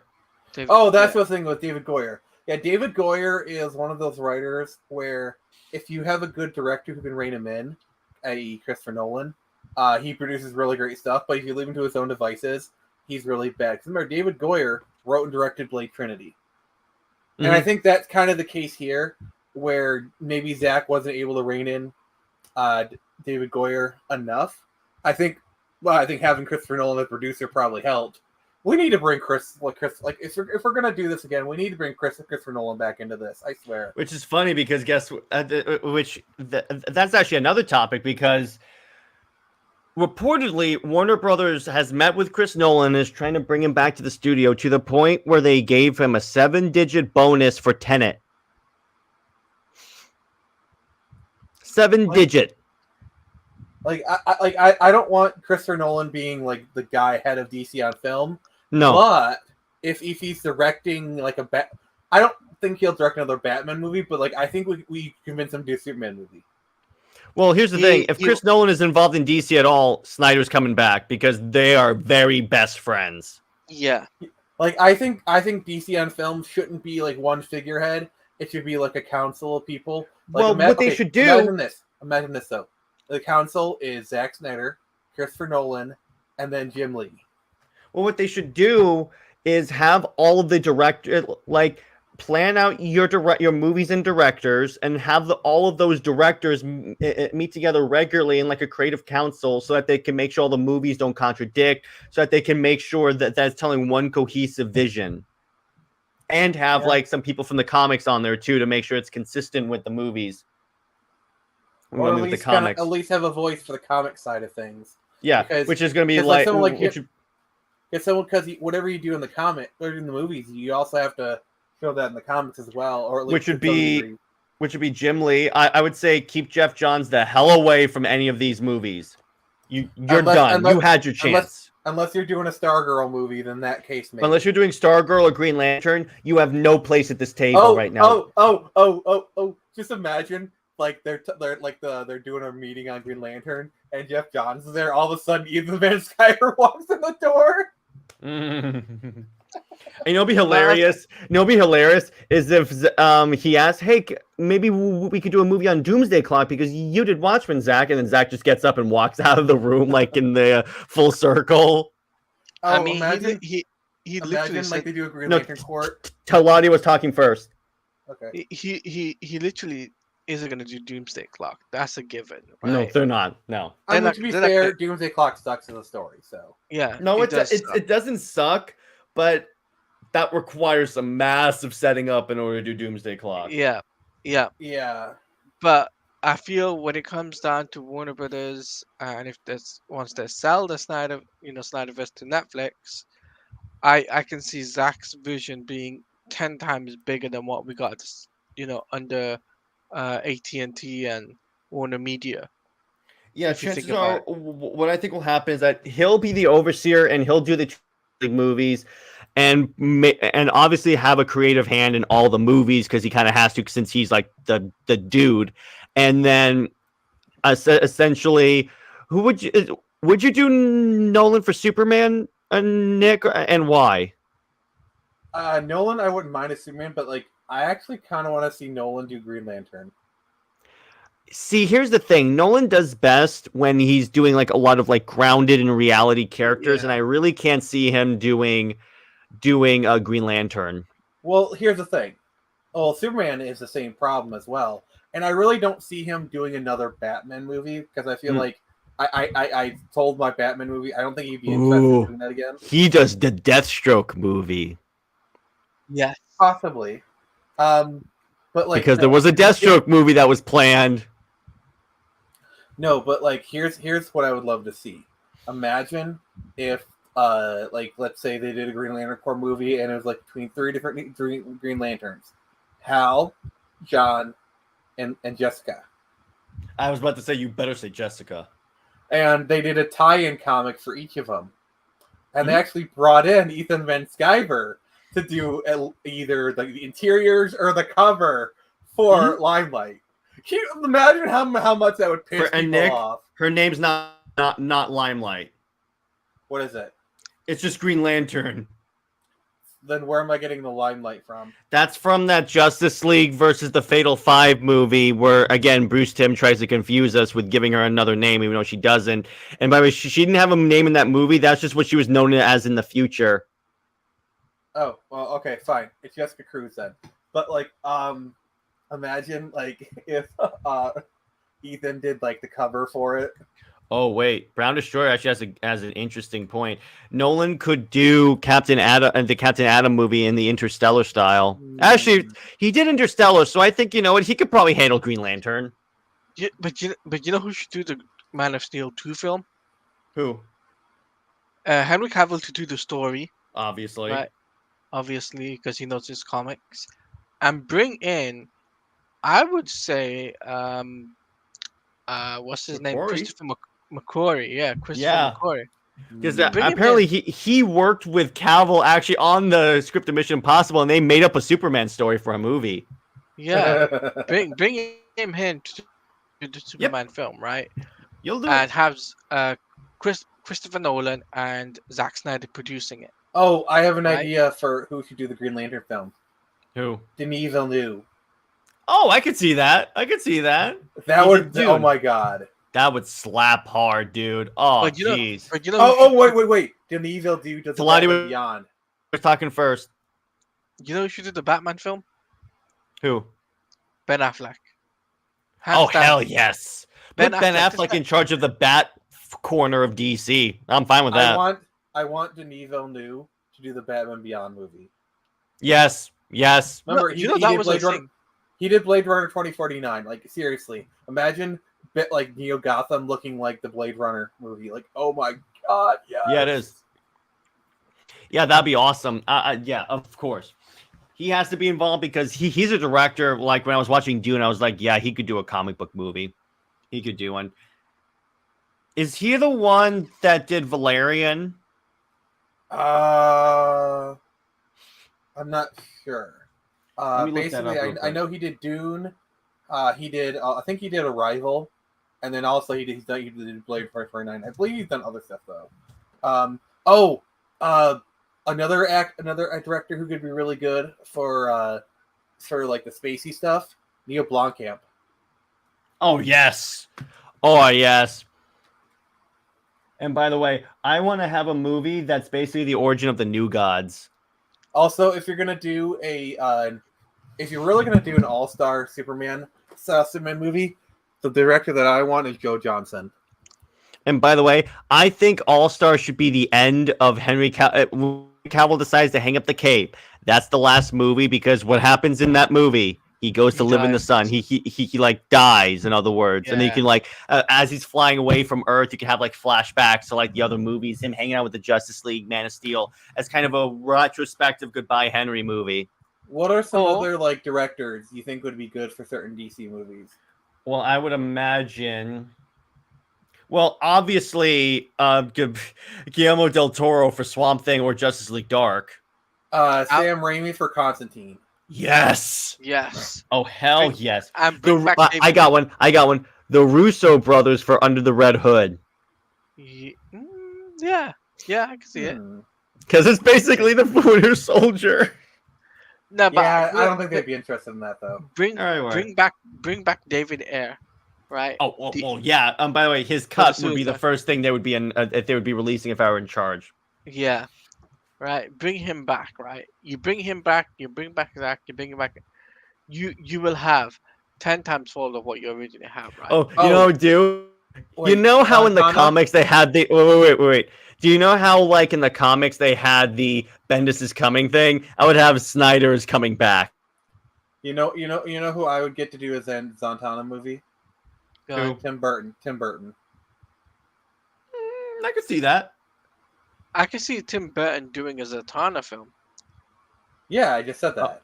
That's the thing with David Goyer. Yeah, David Goyer is one of those writers where if you have a good director who can rein him in, i.e. Christopher Nolan, he produces really great stuff, but if you leave him to his own devices, he's really bad. Because remember, David Goyer wrote and directed Blade Trinity. Mm-hmm. And I think that's kind of the case here, where maybe Zach wasn't able to rein in David Goyer enough. I think having Christopher Nolan as producer probably helped. We need to bring if we're gonna do this again, we need to bring Christopher Nolan back into this. I swear. Which is funny because that's actually another topic, because reportedly Warner Brothers has met with Chris Nolan and is trying to bring him back to the studio to the point where they gave him a 7-digit bonus for Tenet. 7-digit. I don't want Christopher Nolan being like the guy head of DC on film. No. But if he's directing like I don't think he'll direct another Batman movie, but like I think we convince him to do a Superman movie. Well, here's the thing: if Chris Nolan is involved in DC at all, Snyder's coming back because they are very best friends. Yeah. Like I think DC on film shouldn't be like one figurehead. It should be like a council of people. Like, well, what they should do. Imagine this though. The council is Zack Snyder, Christopher Nolan, and then Jim Lee. Well, what they should do is have all of the directors, like, plan out your movies and directors, and have all of those directors meet together regularly in like a creative council, so that they can make sure all the movies don't contradict, so that they can make sure that that's telling one cohesive vision, and have like some people from the comics on there too to make sure it's consistent with the movies. Or at least have a voice for the comic side of things. Yeah, because, which is going to be like because whatever you do in the comic or in the movies, you also have to show that in the comics as well, or at least which would be Jim Lee. I would say keep Jeff Johns the hell away from any of these movies. You're done. You had your chance. Unless you're doing a Stargirl movie, then that case maybe. Unless you're doing Stargirl or Green Lantern, you have no place at this table right now. Oh! Just imagine like they're doing a meeting on Green Lantern, and Jeff Johns is there. All of a sudden, Ethan Van Sciver walks in the door. And it'll be hilarious. It'll be hilarious is if he asks, "Hey, maybe we could do a movie on Doomsday Clock because you did Watchmen, Zach," and then Zach just gets up and walks out of the room like in the full circle. Oh, I mean, he literally said, like they do a Green Lantern court. Taladi was talking first. Okay. He literally isn't going to do Doomsday Clock. That's a given. Right? No, they're not. No. I mean, to be fair, Doomsday Clock sucks in the story. So yeah. No, it doesn't suck, but that requires some massive setting up in order to do Doomsday Clock. Yeah. But I feel when it comes down to Warner Brothers, and if this wants to sell the SnyderVerse to Netflix, I can see Zach's vision being 10 times bigger than what we got, under AT&T and Warner Media. Yeah, chances are what I think will happen is that he'll be the overseer and he'll do the movies and obviously have a creative hand in all the movies because he kind of has to since he's like the dude. And then essentially, who would you do Nolan for Superman, Nick, and why? Nolan, I wouldn't mind a Superman, but like I actually kind of want to see Nolan do Green Lantern. See, here's the thing. Nolan does best when he's doing like a lot of like grounded in reality characters, and I really can't see him doing a Green Lantern. Well, here's the thing. Well, Superman is the same problem as well, and I really don't see him doing another Batman movie because I feel like I told my Batman movie. I don't think he'd be interested in doing that again. He does the Deathstroke movie. Yes, possibly. But like because there was a Deathstroke movie that was planned. No, but like here's what I would love to see. Imagine if like let's say they did a Green Lantern Corps movie and it was like between three different Green Lanterns. Hal, John, and Jessica. I was about to say you better say Jessica. And they did a tie-in comic for each of them. And they actually brought in Ethan Van Sciver to do either the interiors or the cover for Limelight. Can you imagine how much that would piss people off? Her name's not Limelight. What is it? It's just Green Lantern. Then where am I getting the Limelight from? That's from that Justice League versus the Fatal Five movie where, again, Bruce Timm tries to confuse us with giving her another name, even though she doesn't. And by the way, she didn't have a name in that movie. That's just what she was known as in the future. Oh, well, okay, fine. It's Jessica Cruz then. But, like, imagine, like, if Ethan did, like, the cover for it. Oh, wait. Brown Destroyer actually has an interesting point. Nolan could do Captain Atom movie in the Interstellar style. Actually, he did Interstellar, so I think, you know what, he could probably handle Green Lantern. Yeah, but you know who should do the Man of Steel 2 film? Who? Henry Cavill to do the story. Obviously. Right? Obviously, because he knows his comics. And bring in, I would say, what's his name? Christopher McQuarrie. Yeah, Christopher McQuarrie. Because apparently he worked with Cavill actually on the script of Mission Impossible, and they made up a Superman story for a movie. Yeah, bring him in to do the Superman film, right? You'll do And it. have Christopher Nolan and Zack Snyder producing it. Oh, I have an Right. idea for who should do the Green Lantern film. Who? Denis Villeneuve. Oh, I could see that. I could see that. That He would. did Oh Dune. my god. That would slap hard, dude. Oh, But you know, jeez. but you know, Wait. Denis Villeneuve does the Salati Batman was- Beyond. We're talking first. you know who should do the Batman film? Who? Ben Affleck. Hands Oh, down. hell yes. Put Ben Affleck, Affleck in charge of the Bat corner of DC. I'm fine with that. I want Denis Villeneuve to do the Batman Beyond movie. Yes. Remember, You know, that was Blade the Runner. thing. He did Blade Runner 2049. Like, seriously, imagine bit like Neo Gotham looking like the Blade Runner movie. Like, oh my god, yeah. Yeah, it is. Yeah, that'd be awesome. Yeah, of course. He has to be involved because he's a director. Like when I was watching Dune, I was like, yeah, he could do a comic book movie. He could do one. Is he the one that did Valerian? I'm not sure. Let me look that Basically, up real I quick. know he did Dune. He did. I think he did Arrival, and then also he did Blade 2049. I believe he's done other stuff though. Another director who could be really good for like the spacey stuff. Neil Blomkamp. Oh yes. Oh yes. And by the way, I want to have a movie that's basically the origin of the New Gods. Also, if you're gonna do if you're really gonna do an all-star Superman movie, the director that I want is Joe Johnson. And by the way, I think All Star should be the end of Henry Cavill decides to hang up the cape. That's the last movie because what happens in that movie? He goes to live in the sun. He like dies, in other words, and then you can like as he's flying away from Earth, you can have like flashbacks to like the other movies, him hanging out with the Justice League, Man of Steel, as kind of a retrospective Goodbye Henry movie. What are some other like directors you think would be good for certain DC movies? Well, I would imagine. Well, obviously, Guillermo del Toro for Swamp Thing or Justice League Dark. Sam Raimi for Constantine. Yes. Yes. Oh hell yes. And bring back I got one. The Russo brothers for Under the Red Hood. Yeah, I can see it. Because it's basically the Winter Soldier. No, but I don't think they'd be interested in that though. Bring back David Ayer, right? Oh, well, yeah. By the way, his cut would be the first thing they would be if they would be releasing if I were in charge. Yeah, right. Bring him back, right? You bring him back. You bring back Zach. You bring him back. You will have 10 times fold of what you originally have, right? Oh, you know, dude. Wait, you know how in the Donna? comics they had the wait. Do you know how like in the comics they had the Bendis is coming thing? I would have Snyder is coming back. You know who I would get to do a Zatanna movie? Who? Tim Burton. I could see that. I can see Tim Burton doing a Zatanna film. Yeah, I just said that.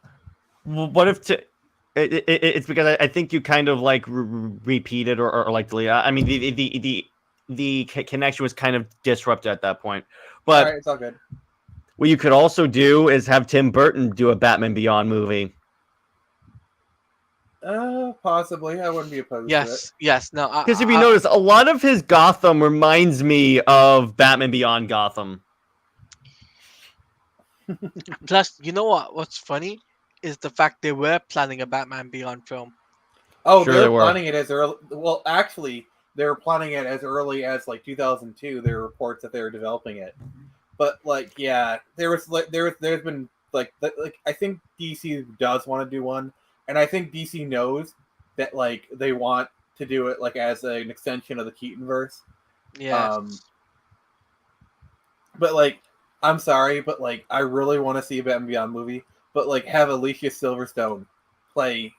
Well, what if it's because I think you kind of like repeated or like delete. I mean the connection was kind of disrupted at that point. But All right, it's all good. what you could also do is have Tim Burton do a Batman Beyond movie. Possibly. I wouldn't be opposed to it. Yes. No, Because if you notice, a lot of his Gotham reminds me of Batman Beyond Gotham. Plus, you know what? What's funny is the fact they were planning a Batman Beyond film. Oh, Sure they they were were. planning it as early. Well, actually, they were planning it as early as like 2002. There were reports that they were developing it, but like, yeah, there's been like I think DC does want to do one, and I think DC knows that like they want to do it like as an extension of the Keatonverse. Yeah. But like, I'm sorry, but like, I really want to see a Batman Beyond movie, but like, have Alicia Silverstone play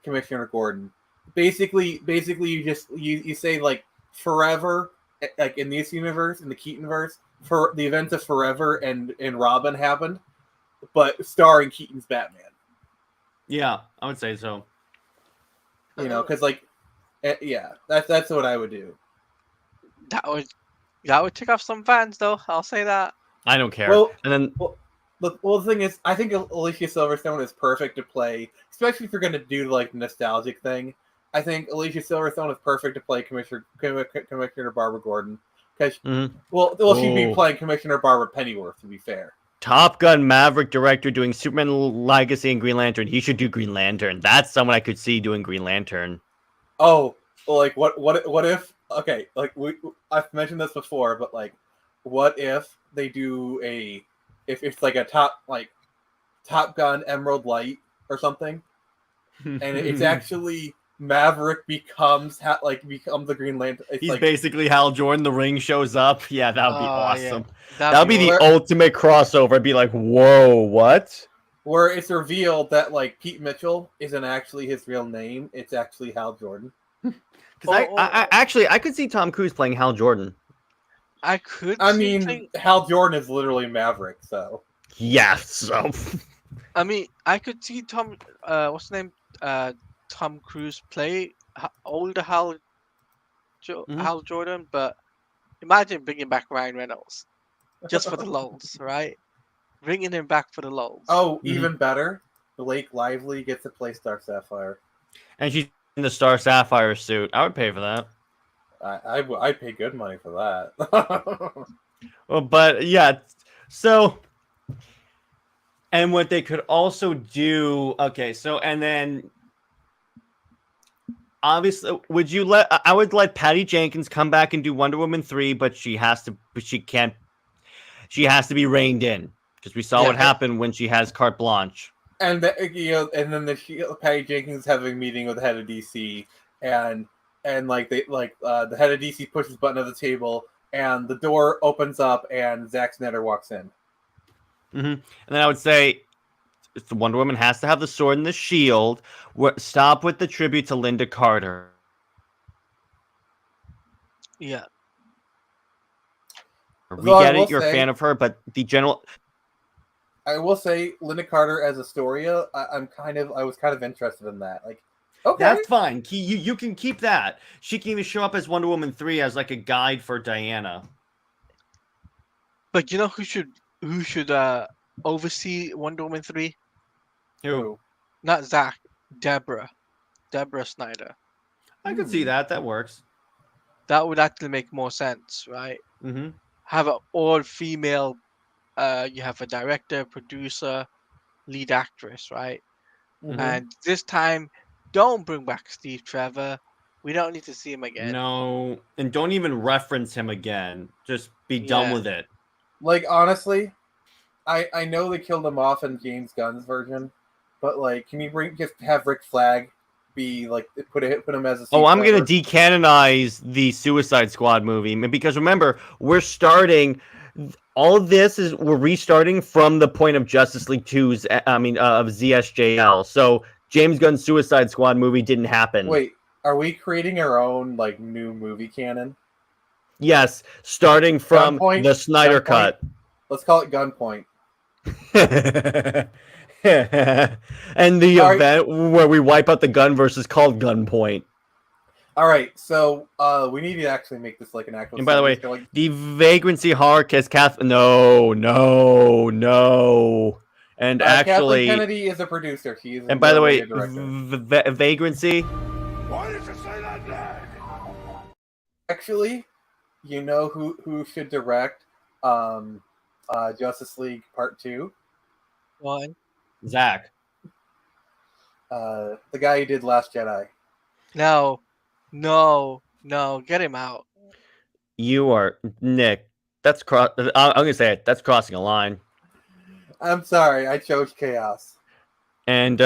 Commissioner Gordon. Basically, you say like forever, like in this universe, in the Keatonverse, for the events of Forever and Robin happened, but starring Keaton's Batman. Yeah, I would say so. You know, because like, yeah, that's what I would do. That would tick off some fans, though. I'll say that. I don't care. Well, and then the thing is, I think Alicia Silverstone is perfect to play, especially if you're going to do like the nostalgic thing. I think Alicia Silverstone is perfect to play Commissioner Barbara Gordon because she'd be playing Commissioner Barbara Pennyworth, to be fair. Top Gun Maverick director doing Superman Legacy and Green Lantern. He should do Green Lantern. That's someone I could see doing Green Lantern. Oh, like what if? Okay, like I've mentioned this before, but like, what if they do if it's like a Top Gun Emerald Light or something, and it's actually Maverick becomes the Green Lantern. He's basically Hal Jordan. The Ring shows up. Yeah, that would be awesome. Yeah. That would be the ultimate crossover. I'd be like, whoa, what? Where it's revealed that like Pete Mitchell isn't actually his real name; it's actually Hal Jordan. Because I could see Tom Cruise playing Hal Jordan. Hal Jordan is literally Maverick, so. Yeah, so. I mean, I could see what's his name? Tom Cruise play older Hal Jordan, but imagine bringing back Ryan Reynolds just for the lulz, right? Bringing him back for the lulz. Oh, even better. Blake Lively gets to play Star Sapphire. And she's in the Star Sapphire suit. I would pay for that. I'd pay good money for that. Well, but yeah, so, and what they could also do, okay, so, and then, obviously, I would let Patty Jenkins come back and do Wonder Woman 3, but she has to be reined in, because we saw what happened when she has carte blanche. And then Patty Jenkins having a meeting with the head of DC, and the head of DC pushes the button at the table, and the door opens up, and Zack Snyder walks in. Mm-hmm. And then I would say, the Wonder Woman has to have the sword and the shield. Stop with the tribute to Linda Carter. Yeah. We get it. You're a fan of her, but the general. I will say, Linda Carter as Astoria, I was kind of interested in that. Like, okay, that's fine. You can keep that. She can even show up as Wonder Woman 3 as like a guide for Diana. But you know who should oversee Wonder Woman 3? Who? Not Zack. Deborah Snyder. I could see that. That works. That would actually make more sense, right? Mm-hmm. Have an all-female. You have a director, producer, lead actress, right? Mm-hmm. And this time, don't bring back Steve Trevor. We don't need to see him again. No, and don't even reference him again. Just be done with it. Like, honestly, I know they killed him off in James Gunn's version, but like, can you just have Rick Flag be like put him as a? Oh, I'm gonna decanonize the Suicide Squad movie because remember, we're starting. All of this we're restarting from the point of Justice League 2's. of ZSJL. So James Gunn's Suicide Squad movie didn't happen. Wait, are we creating our own like new movie canon? Yes, starting from the Snyder Cut. Let's call it Gunpoint. And the event where we wipe out the Gunverse is called Gunpoint. All right, so we need to actually make this like an actual. And by the way, the Vagrancy Horror Kiss No. And actually, Kathleen Kennedy is a producer. She's and by the way, Vagrancy. Why did you say that name? Actually, you know who should direct Justice League Part 2? One. Zach. The guy who did Last Jedi. No, get him out. You are Nick. I'm gonna say it. That's crossing a line. I'm sorry, I chose chaos. And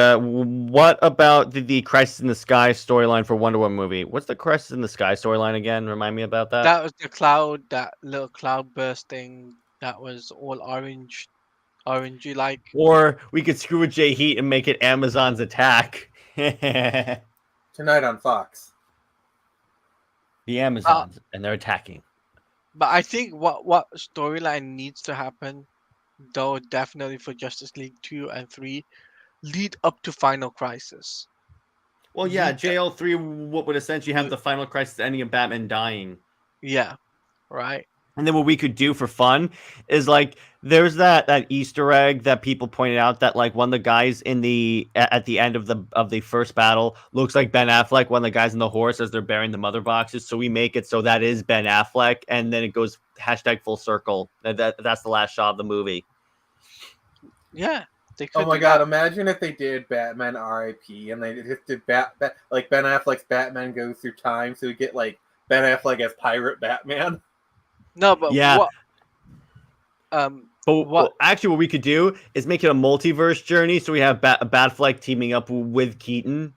what about the Crisis in the Sky storyline for Wonder Woman movie? What's the Crisis in the Sky storyline again? Remind me about that. That was the cloud, that little cloud bursting. That was all orangey like. Or we could screw with JJheat and make it Amazon's attack. Tonight on Fox. The Amazons, and they're attacking. But I think what storyline needs to happen, though, definitely for Justice League 2 and 3, lead up to Final Crisis. Well, yeah, JL3 would essentially have the Final Crisis ending of Batman dying. Yeah, right. And then what we could do for fun is like there's that Easter egg that people pointed out that like one of the guys at the end of the first battle looks like Ben Affleck, one of the guys on the horse as they're burying the mother boxes. So we make it so that is Ben Affleck, and then it goes #full circle. That's the last shot of the movie. Yeah. They could Oh my do god! that. Imagine if they did Batman R.I.P. and they just did like Ben Affleck's Batman goes through time, so we get like Ben Affleck as Pirate Batman. No, but Yeah. what? But actually, what we could do is make it a multiverse journey. So we have Batfleck teaming up with Keaton.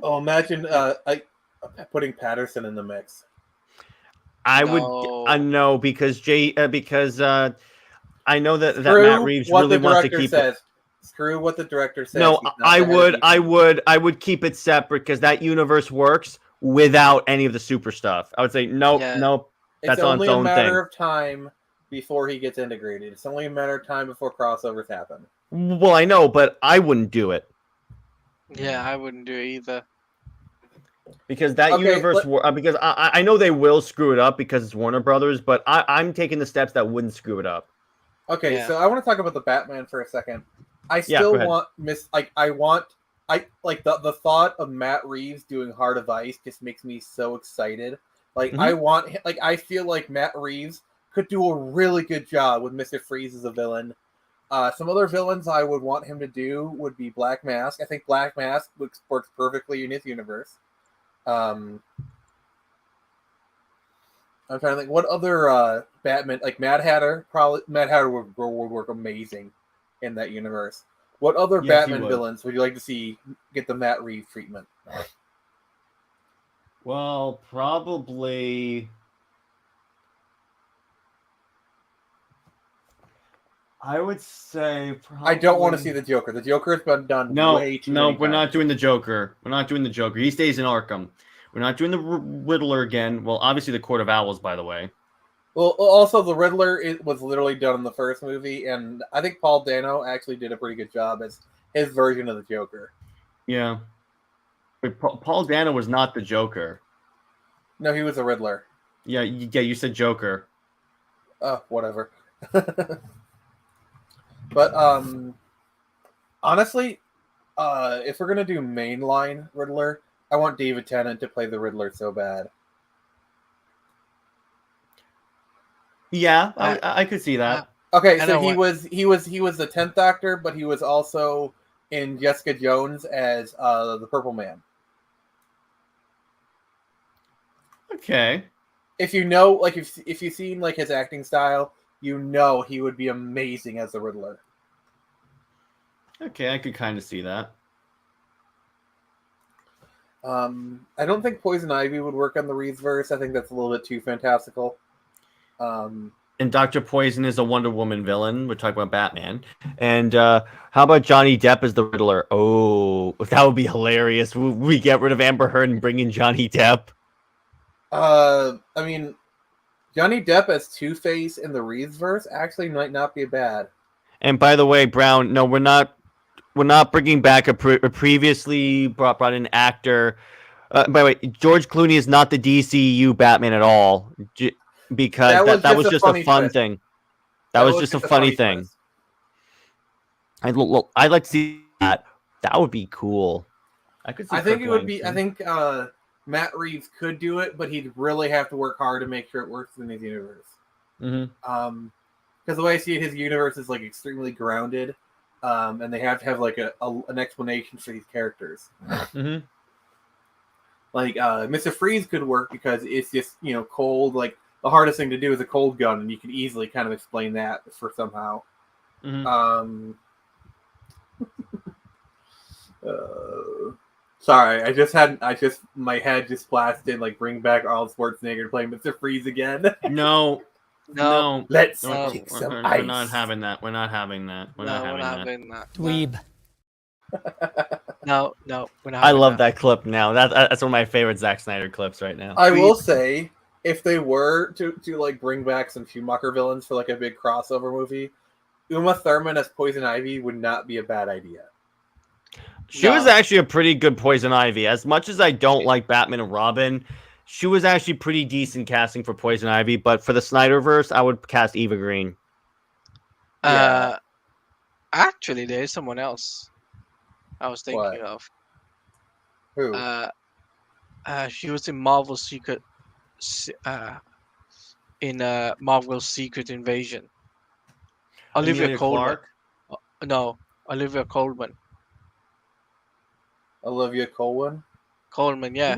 Oh, imagine like putting Patterson in the mix. I No. know because I know that Screw Matt Reeves what really the wants to director keep says. it. Screw what the director says. No, He's not I the head of would DC. keep it separate because that universe works without any of the super stuff. I would say nope, Yeah. nope. It's That's on only its a own matter thing. of time before he gets integrated. It's only a matter of time before crossovers happen. Well, I know, but I wouldn't do it Yeah, I wouldn't do it either. because that Okay, universe. Because I know they will screw it up because it's Warner Brothers, but I'm taking the steps that wouldn't screw it up. Okay, Yeah. so I want to talk about the Batman for a second. I Yeah, still go ahead. want the thought of Matt Reeves doing Heart of Ice just makes me so excited. Like Mhm. I feel like Matt Reeves could do a really good job with Mr. Freeze as a villain. Some other villains I would want him to do would be Black Mask. I think Black Mask works perfectly in his universe. I'm trying to think what other Batman, like Mad Hatter. Probably Mad Hatter would work amazing in that universe. What other Yes, he Batman would. villains would you like to see get the Matt Reeves treatment? Well, probably. I would say. I don't want to see the Joker. The Joker has been done way too many we're not times. doing the Joker. We're not doing the Joker. He stays in Arkham. We're not doing the Riddler again. Well, obviously the Court of Owls, by the way. Well, also the Riddler was literally done in the first movie, and I think Paul Dano actually did a pretty good job as his version of the Joker. Yeah. But Paul Dano was not the Joker. No, he was a Riddler. Yeah, you said Joker. Whatever. But honestly, if we're gonna do mainline Riddler, I want David Tennant to play the Riddler so bad. Yeah, I could see that. Okay, I so know he what- was the 10th Doctor, but he was also in Jessica Jones as the Purple Man. Okay. If you know, like if you've seen like his acting style, you know he would be amazing as the Riddler. Okay, I could kind of see that. I don't think Poison Ivy would work on the Reeves verse. I think that's a little bit too fantastical. And Dr. Poison is a Wonder Woman villain. We're talking about Batman. And how about Johnny Depp as the Riddler? Oh, that would be hilarious. We get rid of Amber Heard and bring in Johnny Depp. I mean, Johnny Depp as Two-Face in the Reeves verse actually might not be bad. And by the way, Brown, no, we're not bringing back a previously brought in actor. By the way, George Clooney is not the DCU Batman at all, because that was just a fun twist. thing. That was just a funny thing. twist. I'd like to see that. That would be cool. I could see. I think Kirk it would be. I Langton. think Matt Reeves could do it, but he'd really have to work hard to make sure it works in his universe. Mhm. Because the way I see it, his universe is like extremely grounded, and they have to have like an explanation for these characters. Mhm. Like Mr. Freeze could work because it's just cold. Like the hardest thing to do is a cold gun, and you can easily kind of explain that for somehow. Mhm. Sorry, my head just splashed in like bring back Arnold Schwarzenegger playing Mr. Freeze again. No. Let's No, kick some we're ice. not having that. We're not having that. We're not having that. Dweeb. No, we're not. I having love that clip now. That's one of my favorite Zack Snyder clips right now. I will say, if they were to like bring back some Schumacher villains for like a big crossover movie, Uma Thurman as Poison Ivy would not be a bad idea. She was actually a pretty good Poison Ivy. As much as I don't like Batman and Robin, She was actually pretty decent casting for Poison Ivy, but for the SnyderVerse, I would cast Eva Green. Yeah. Actually, there is someone else I was thinking What? of. Who? She was in Marvel's Secret, Marvel's Secret Invasion. Olivia Emilia Colman. Clarke? No, Olivia Colman. Olivia Colman? Coleman, yeah.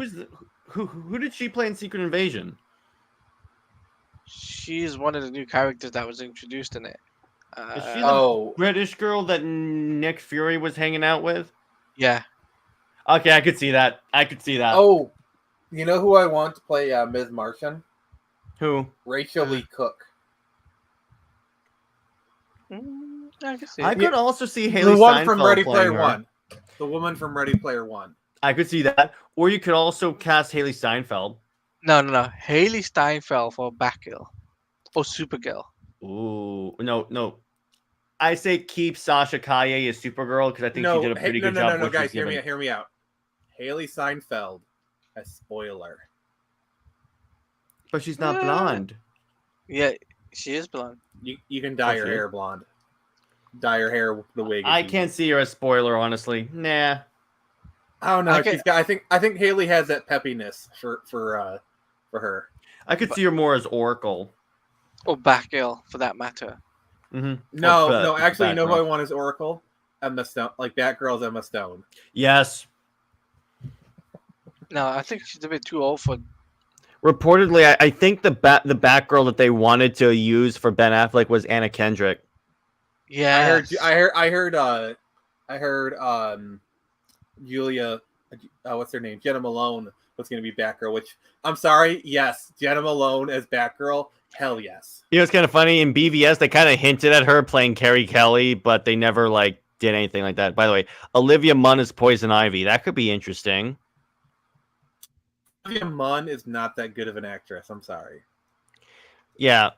Who did she play in Secret Invasion? She's one of the new characters that was introduced in it. Is she the British girl that Nick Fury was hanging out with? Yeah. Okay, I could see that. Oh, you know who I want to play Ms. Martian? Who? Rachel Lee Cook. I can see I it. could also see Haley The one Steinfeld from Ready playing Player her. One. The woman from Ready Player One. I could see that. Or you could also cast Haley Steinfeld. No. Haley Steinfeld for Batgirl. Or Supergirl. Ooh, no. I say keep Sasha Kaye as Supergirl because I think she did a pretty good job. No, guys, hear me out. Haley Steinfeld as Spoiler. But she's not blonde. Yeah, she is blonde. You can dye your hair blonde. Dye your hair with the wig. I can't see her as Spoiler, honestly. Nah. I don't know. She's got. I think Haley has that peppiness for her. I could see her more as Oracle. Or Batgirl, for that matter. Mm-hmm. No. Actually, you know who I want as Oracle? Emma Stone, like Batgirl's Emma Stone. Yes. No, I think she's a bit too old for. Reportedly, I think the Batgirl that they wanted to use for Ben Affleck was Anna Kendrick. Yeah. I heard. Julia, what's her name? Jenna Malone was going to be Batgirl. Which I'm sorry, yes, Jenna Malone as Batgirl. Hell yes. You know, it's kind of funny in BVS. They kind of hinted at her playing Carrie Kelly, but they never did anything like that. By the way, Olivia Munn is Poison Ivy. That could be interesting. Olivia Munn is not that good of an actress. I'm sorry. Yeah.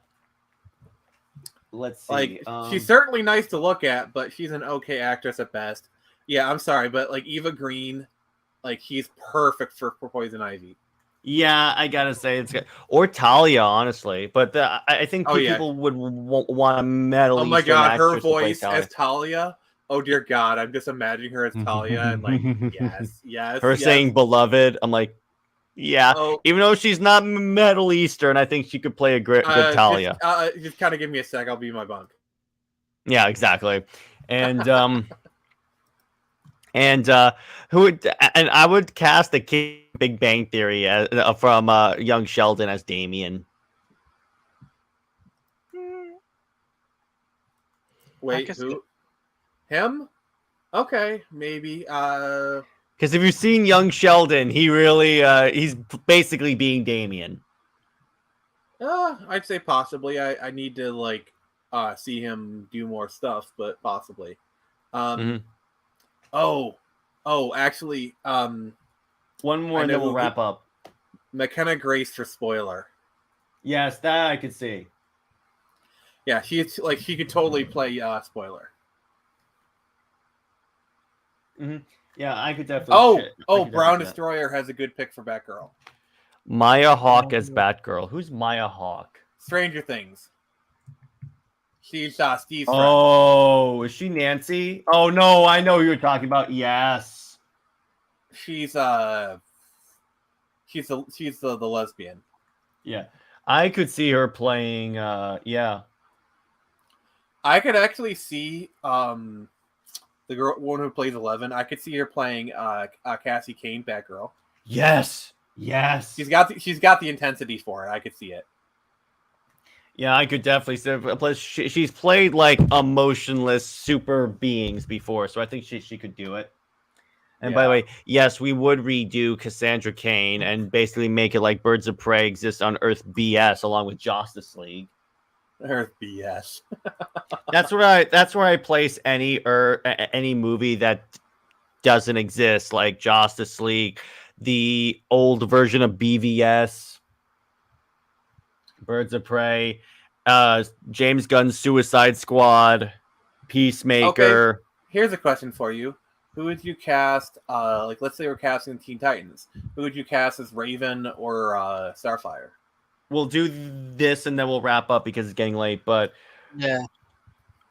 Let's see. She's certainly nice to look at, but she's an okay actress at best. Yeah, I'm sorry, but Eva Green, he's perfect for Poison Ivy. Yeah, I gotta say it's good. Or Talia, honestly, but I think people would want a metal. Oh my god, her voice as Talia. Oh dear God, I'm just imagining her as Talia and yes. Her saying "beloved." I'm like, yeah. Oh. Even though she's not Middle Eastern, I think she could play a good Talia. Just kind of give me a sec. I'll be my bunk. Yeah, exactly. And I would cast the kid Big Bang Theory from young Sheldon as Damien. Wait, who? Him? Okay, maybe. Because if you've seen young Sheldon, he really he's basically being Damien. I'd say possibly. I need to see him do more stuff, but possibly. Actually, one more and then we'll wrap up. McKenna Grace for Spoiler. Yes, that I could see. Yeah, she could totally play Spoiler. Mm-hmm. Yeah, I could definitely. Brown Destroyer has a good pick for Batgirl. Maya Hawke as Batgirl. Who's Maya Hawke? Stranger Things. She's Steve's friend. Oh, is she Nancy? Oh no, I know who you're talking about. Yes. She's the lesbian. Yeah. I could see her playing yeah. I could actually see the one who plays 11. I could see her playing Cassie Kane, Batgirl. Yes. She's got the intensity for it. I could see it. Yeah, I could definitely see. Plus, she's played emotionless super beings before, so I think she could do it. And by the way, yes, we would redo Cassandra Cain and basically make it like Birds of Prey exists on Earth BS along with Justice League. Earth BS. That's where I place any movie that doesn't exist, like Justice League, the old version of BVS. Birds of Prey, James Gunn's Suicide Squad, Peacemaker. Okay. Here's a question for you: who would you cast? Like, let's say we're casting Teen Titans. Who would you cast as Raven or Starfire? We'll do this and then we'll wrap up because it's getting late. But Yeah.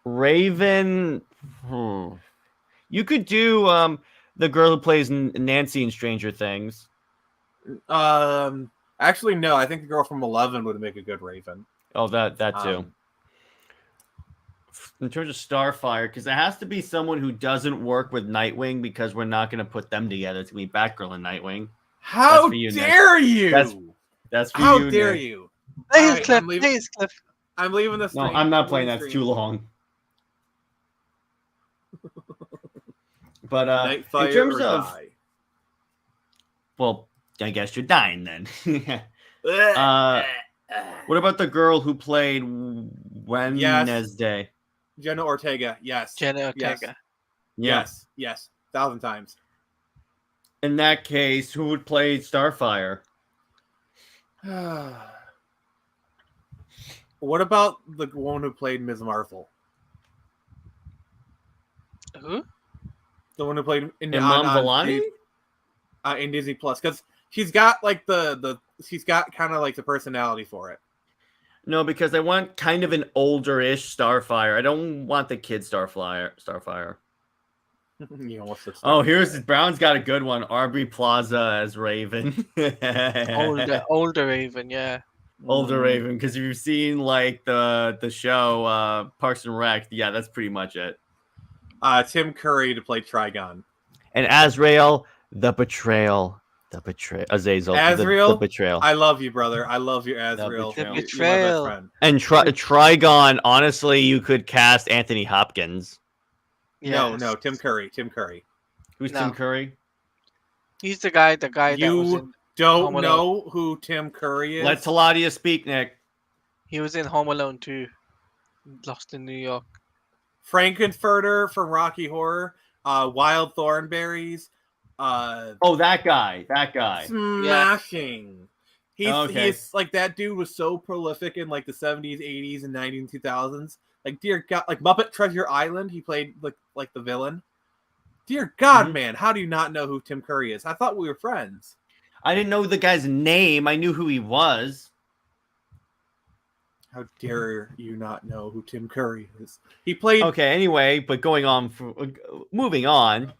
Raven, you could do the girl who plays Nancy in Stranger Things. Actually, no. I think the girl from 11 would make a good Raven. Oh, that too. In terms of Starfire, because it has to be someone who doesn't work with Nightwing, because we're not going to put them together. It's going to be Batgirl and Nightwing. How dare you? That's for How you, dare Nick. you? Please, Cliff. Please, Cliff. I'm leaving this. No, I'm not playing. That's too long. But Nightfire in terms or of, die. well, I guess you're dying then. What about the girl who played Wednesday? Jenna Ortega. Yes. Jenna Ortega. Yes. Yeah. Yes. 1,000 times. In that case, who would play Starfire? What about the one who played Ms. Marvel? Who? The one who played in Iman Vellani? In Disney Plus, because she's got like she's got kind of like the personality for it. No, because I want kind of an older-ish Starfire. I don't want the kid Starfire. You know, what's the Oh, here's Brown's got a good one. Aubrey Plaza as Raven. older Raven, yeah. Older Raven, because if you've seen like the show Parks and Rec, yeah, that's pretty much it. Tim Curry to play Trigon. And Azrael, the betrayal. Azazel, Azrael, the betrayal. I love you, brother. I love you, Azrael. The You're my betrayal. best friend. And Trigon, honestly, you could cast Anthony Hopkins. Yes. No, Tim Curry. Who's No. Tim Curry? He's the guy that was You in don't Home Alone. know who Tim Curry is? Let Taladia speak, Nick. He was in Home Alone 2. Lost in New York. Frankenfurter from Rocky Horror. Wild Thornberries. Oh, that guy. Smashing. Okay. He's like, that dude was so prolific in like the 70s, 80s, and 90s, 2000s. Like, dear God, like Muppet Treasure Island, he played like the villain. Dear God, man, how do you not know who Tim Curry is? I thought we were friends. I didn't know the guy's name. I knew who he was. How dare you not know who Tim Curry is? He played. Okay, anyway, but moving on.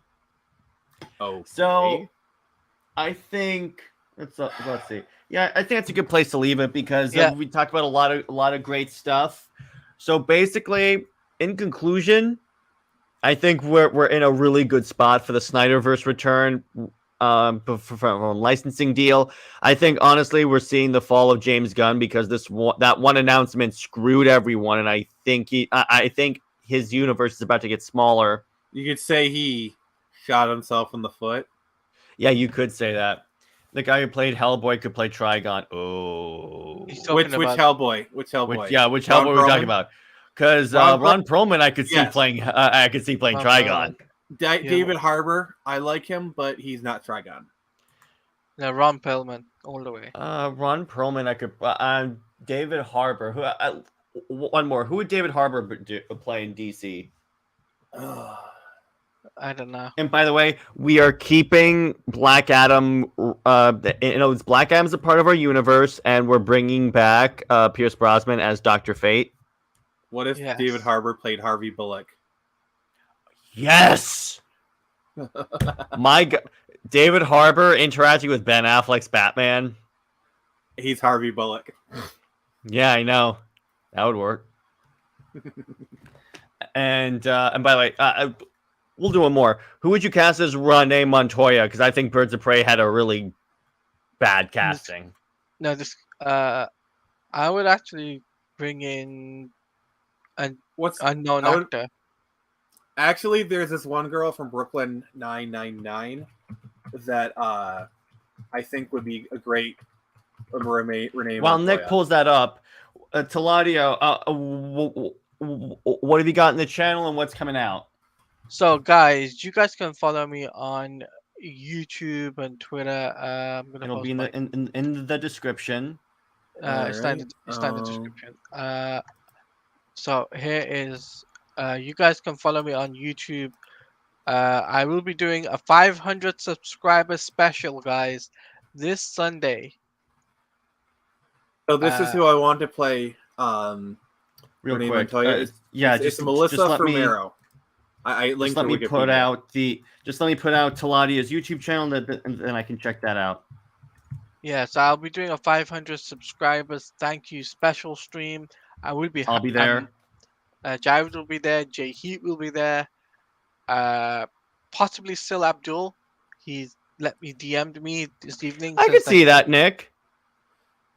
Oh, So, I think let's see. Yeah, I think that's a good place to leave it because we talked about a lot of great stuff. So basically, in conclusion, I think we're in a really good spot for the SnyderVerse return from a licensing deal. I think honestly we're seeing the fall of James Gunn because that one announcement screwed everyone, and I think his universe is about to get smaller. You could say he shot himself in the foot. Yeah, you could say that. The guy who played Hellboy could play Trigon. Oh, which Hellboy? Which Hellboy we're talking about? Because Ron Perlman, I could see playing. I could see playing Trigon. David Harbour, I like him, but he's not Trigon. No, Ron Perlman, all the way. Ron Perlman, I could. David Harbour. One more. Who would David Harbour play in DC? I don't know. And by the way, we are keeping Black Adam. It's Black Adam's a part of our universe, and we're bringing back Pierce Brosnan as Dr. Fate. What if David Harbour played Harvey Bullock? Yes. My God. David Harbour interacting with Ben Affleck's Batman. He's Harvey Bullock. Yeah, I know. That would work. And by the way, we'll do one more. Who would you cast as Renee Montoya? Because I think Birds of Prey had a really bad casting. No, I would actually bring in an unknown actor. Actually, there's this one girl from Brooklyn 999 that I think would be a great Renee Montoya. While Nick pulls that up, Taladio, what have you got in the channel and what's coming out? So, guys, you guys can follow me on YouTube and Twitter. It'll be in the description. It's not in the description. So here is. You guys can follow me on YouTube. I will be doing a 500 subscriber special, guys, this Sunday. So this is who I want to play. Real Renee quick, Montoya. It's Melissa just let Fermero. I linked just let her me Wikipedia. just let me put out Taladia's YouTube channel, and then I can check that out. Yeah, so I'll be doing a 500 subscribers thank you special stream. I'll be there. Jared will be there. JJheat will be there. Possibly still Abdul. He's let me DM'd me this evening. I can see that, Nick.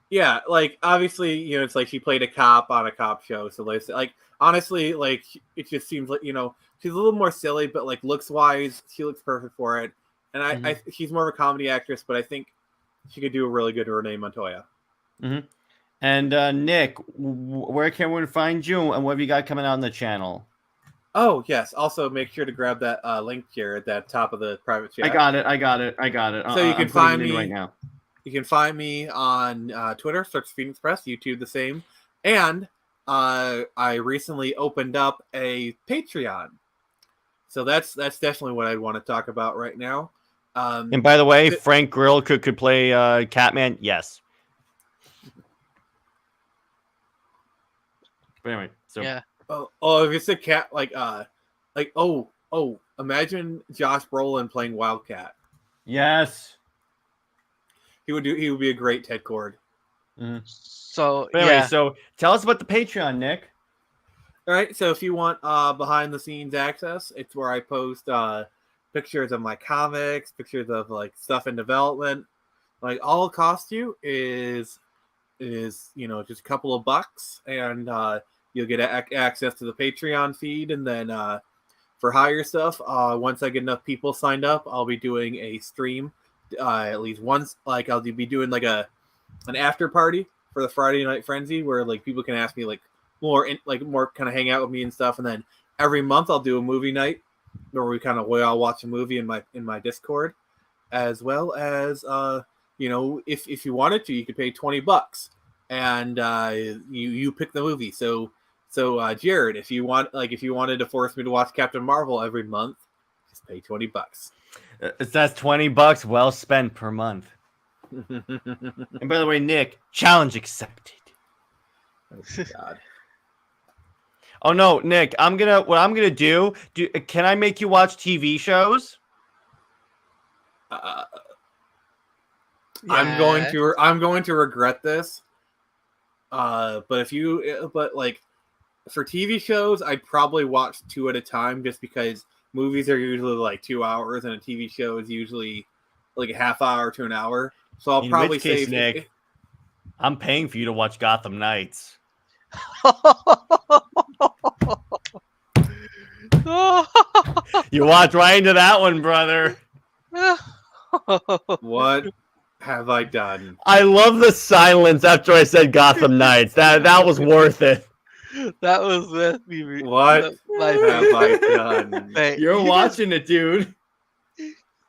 Yeah, like obviously, you know, it's like she played a cop on a cop show, so like honestly, like it just seems like, you know, she's a little more silly, but like looks wise, she looks perfect for it. And I she's more of a comedy actress, but I think she could do a really good Renee Montoya. Mm-hmm. And Nick, where can we find you, and what have you got coming out on the channel? Oh yes, also make sure to grab that link here at the top of the private chat. I got it. So you can find me right now. You can find me on Twitter, search Phoenix Press, YouTube the same. And I recently opened up a Patreon. So that's definitely what I'd want to talk about right now. And by the way, Frank Grill could play Catman. Yes. But anyway, so yeah. Oh, if it's a cat, imagine Josh Brolin playing Wildcat. Yes. He would be a great Ted Cord. Mm-hmm. So anyway, so tell us about the Patreon, Nick. All right, so if you want behind the scenes access, it's where I post pictures of my comics, pictures of like stuff in development. Like all it costs you is you know, just a couple of bucks, and you'll get access to the Patreon feed. And then for higher stuff, once I get enough people signed up, I'll be doing a stream at least once. Like I'll be doing like an after party for the Friday Night Frenzy, where like people can ask me like more kind of hang out with me and stuff. And then every month I'll do a movie night where we all watch a movie in my Discord, as well as you know, if you wanted to, you could pay $20 and you pick the movie. So Jared, if you wanted to force me to watch Captain Marvel every month, just pay $20. That's $20 well spent per month. And by the way, Nick, challenge accepted. Oh God. Oh no, Nick, what I'm gonna do? Can I make you watch TV shows? I'm going to regret this. But like for TV shows, I'd probably watch 2 at a time, just because movies are usually like 2 hours and a TV show is usually like a half hour to an hour. So I'll probably say, Nick, I'm paying for you to watch Gotham Knights. You walked right into that one, brother. What have I done? I love the silence after I said Gotham Knights. That was worth it. That was worth me. What have I done? You're watching it, dude.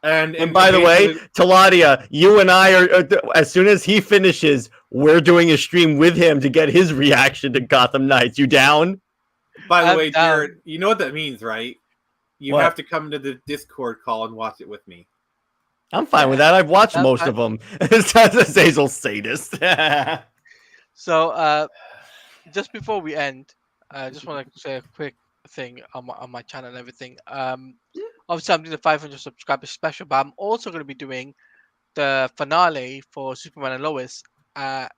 And by the way, Taladia, you and I are, as soon as he finishes, we're doing a stream with him to get his reaction to Gotham Knights. You down? By the way, Jared, you know what that means, right? You What? have to come to the Discord call and watch it with me. I'm fine with that. I've watched most of them. As a Zazel sadist. So, just before we end, I just want to say a quick thing on my channel and everything. Obviously, I'm doing the 500 subscriber special, but I'm also going to be doing the finale for Superman and Lois around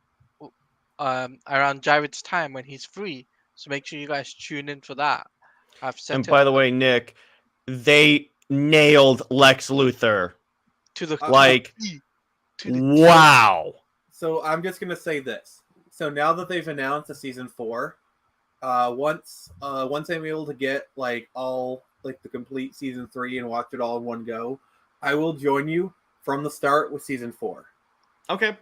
Jared's time when he's free. So make sure you guys tune in for that. And by the way, Nick, they nailed Lex Luthor. To the wow. So I'm just gonna say this. So now that they've announced the season 4, once I'm able to get like all like the complete season 3 and watch it all in one go, I will join you from the start with season 4. Okay.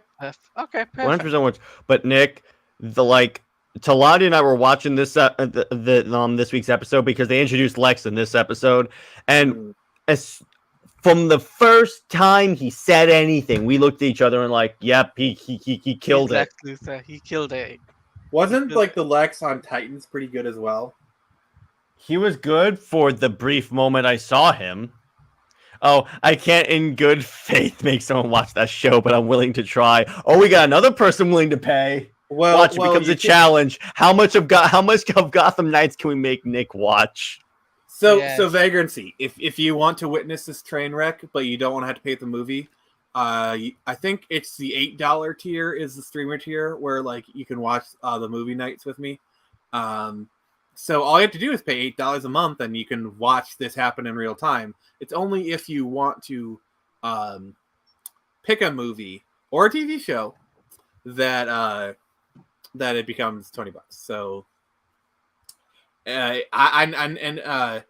Okay. Perfect. 100%. But Nick, Taladi and I were watching this this week's episode because they introduced Lex in this episode, and from the first time he said anything, we looked at each other and like, yep, he killed it. He killed it. Wasn't like the Lex on Titans pretty good as well? He was good for the brief moment I saw him. Oh, I can't in good faith make someone watch that show, but I'm willing to try. Oh, we got another person willing to pay. Watch, it becomes a challenge. How much of Gotham Knights can we make Nick watch? So Vagrancy, if you want to witness this train wreck, but you don't want to have to pay the movie, I think it's the $8 tier is the streamer tier where like you can watch the movie nights with me. So all you have to do is pay $8 a month, and you can watch this happen in real time. It's only if you want to pick a movie or a TV show that it becomes $20. So the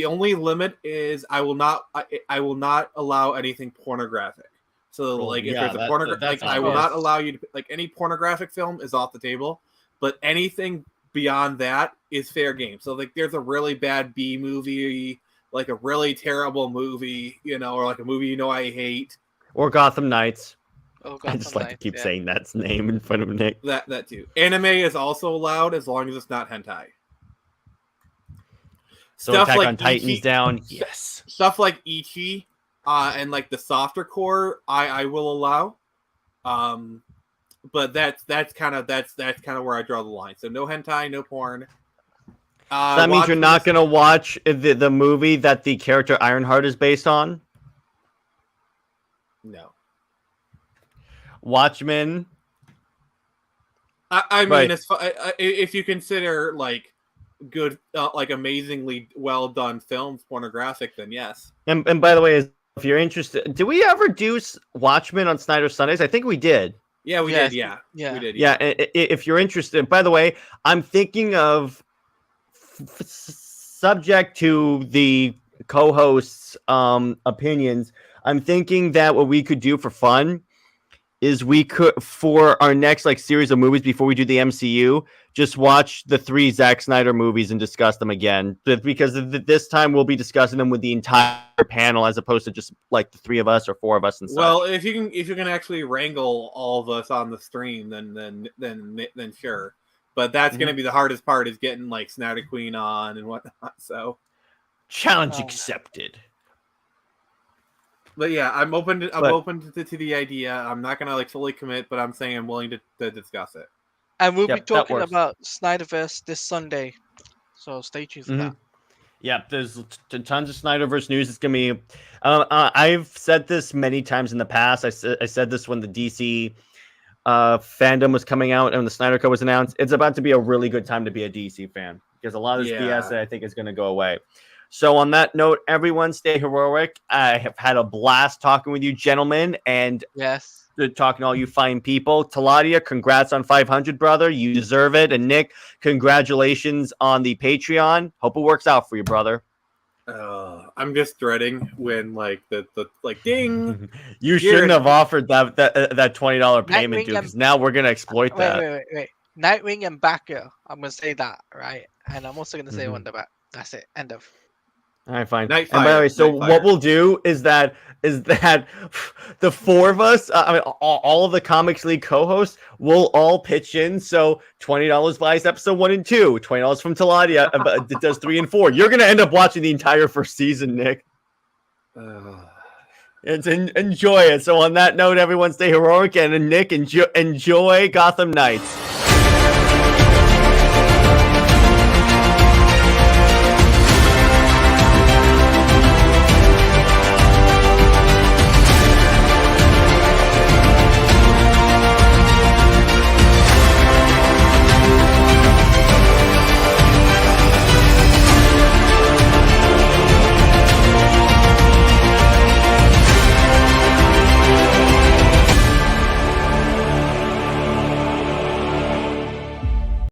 only limit is I will not allow anything pornographic. So if there's a pornographic, I will not allow you to any pornographic film is off the table, but anything beyond that is fair game. So there's a really bad B movie, like a really terrible movie, or like a movie I hate, or Gotham Knights. Oh, I just like to keep saying that name in front of Nick. That too. Anime is also allowed as long as it's not hentai. So Attack on Titan's down. Yes. Stuff like Ichi and like the softer core, I will allow. But that's kind of where I draw the line. So no hentai, no porn. That means you're not gonna watch the movie that the character Ironheart is based on. No. Watchmen. I mean, if you consider like good, like amazingly well done films pornographic, then yes. And by the way, if you're interested, did we ever do Watchmen on Snyder Sundays? I think we did. Yeah, we did. Yeah, we did. Yeah, if you're interested. By the way, I'm thinking of subject to the co-hosts' opinions. I'm thinking that what we could do for fun is we could, for our next series of movies before we do the MCU, just watch the 3 Zack Snyder movies and discuss them again. Because this time we'll be discussing them with the entire panel as opposed to just the 3 of us or 4 of us and such. Well, if you can actually wrangle all of us on the stream, then sure. But that's going to be the hardest part, is getting Snyder Queen on and whatnot. So challenge accepted. But yeah, I'm open to the idea. I'm not gonna fully commit, but I'm saying I'm willing to discuss it. And we'll be talking about SnyderVerse this Sunday, so stay tuned for that. Yeah, there's tons of SnyderVerse news. It's gonna be. I've said this many times in the past. I said this when the DC fandom was coming out and the Snyder Cut was announced. It's about to be a really good time to be a DC fan because a lot of this BS I think is going to go away. So on that note, everyone stay heroic. I have had a blast talking with you, gentlemen, and talking to all you fine people. Taladia, congrats on 500, brother. You deserve it. And Nick, congratulations on the Patreon. Hope it works out for you, brother. I'm just dreading when the ding. You shouldn't have offered that $20 payment, dude. Because now we're gonna exploit that. Wait. Nightwing and Batgirl. I'm gonna say that, right? And I'm also gonna say Wonderbat. That's it. End of. All right, fine. And by the way, so what we'll do is that the 4 of us, all of the Comics League co-hosts, will all pitch in. So $20 buys episode 1 and 2. $20 from Taladia it does 3 and 4. You're gonna end up watching the entire first season, Nick. Enjoy it. So on that note, everyone stay heroic, and Nick, enjoy Gotham Knights.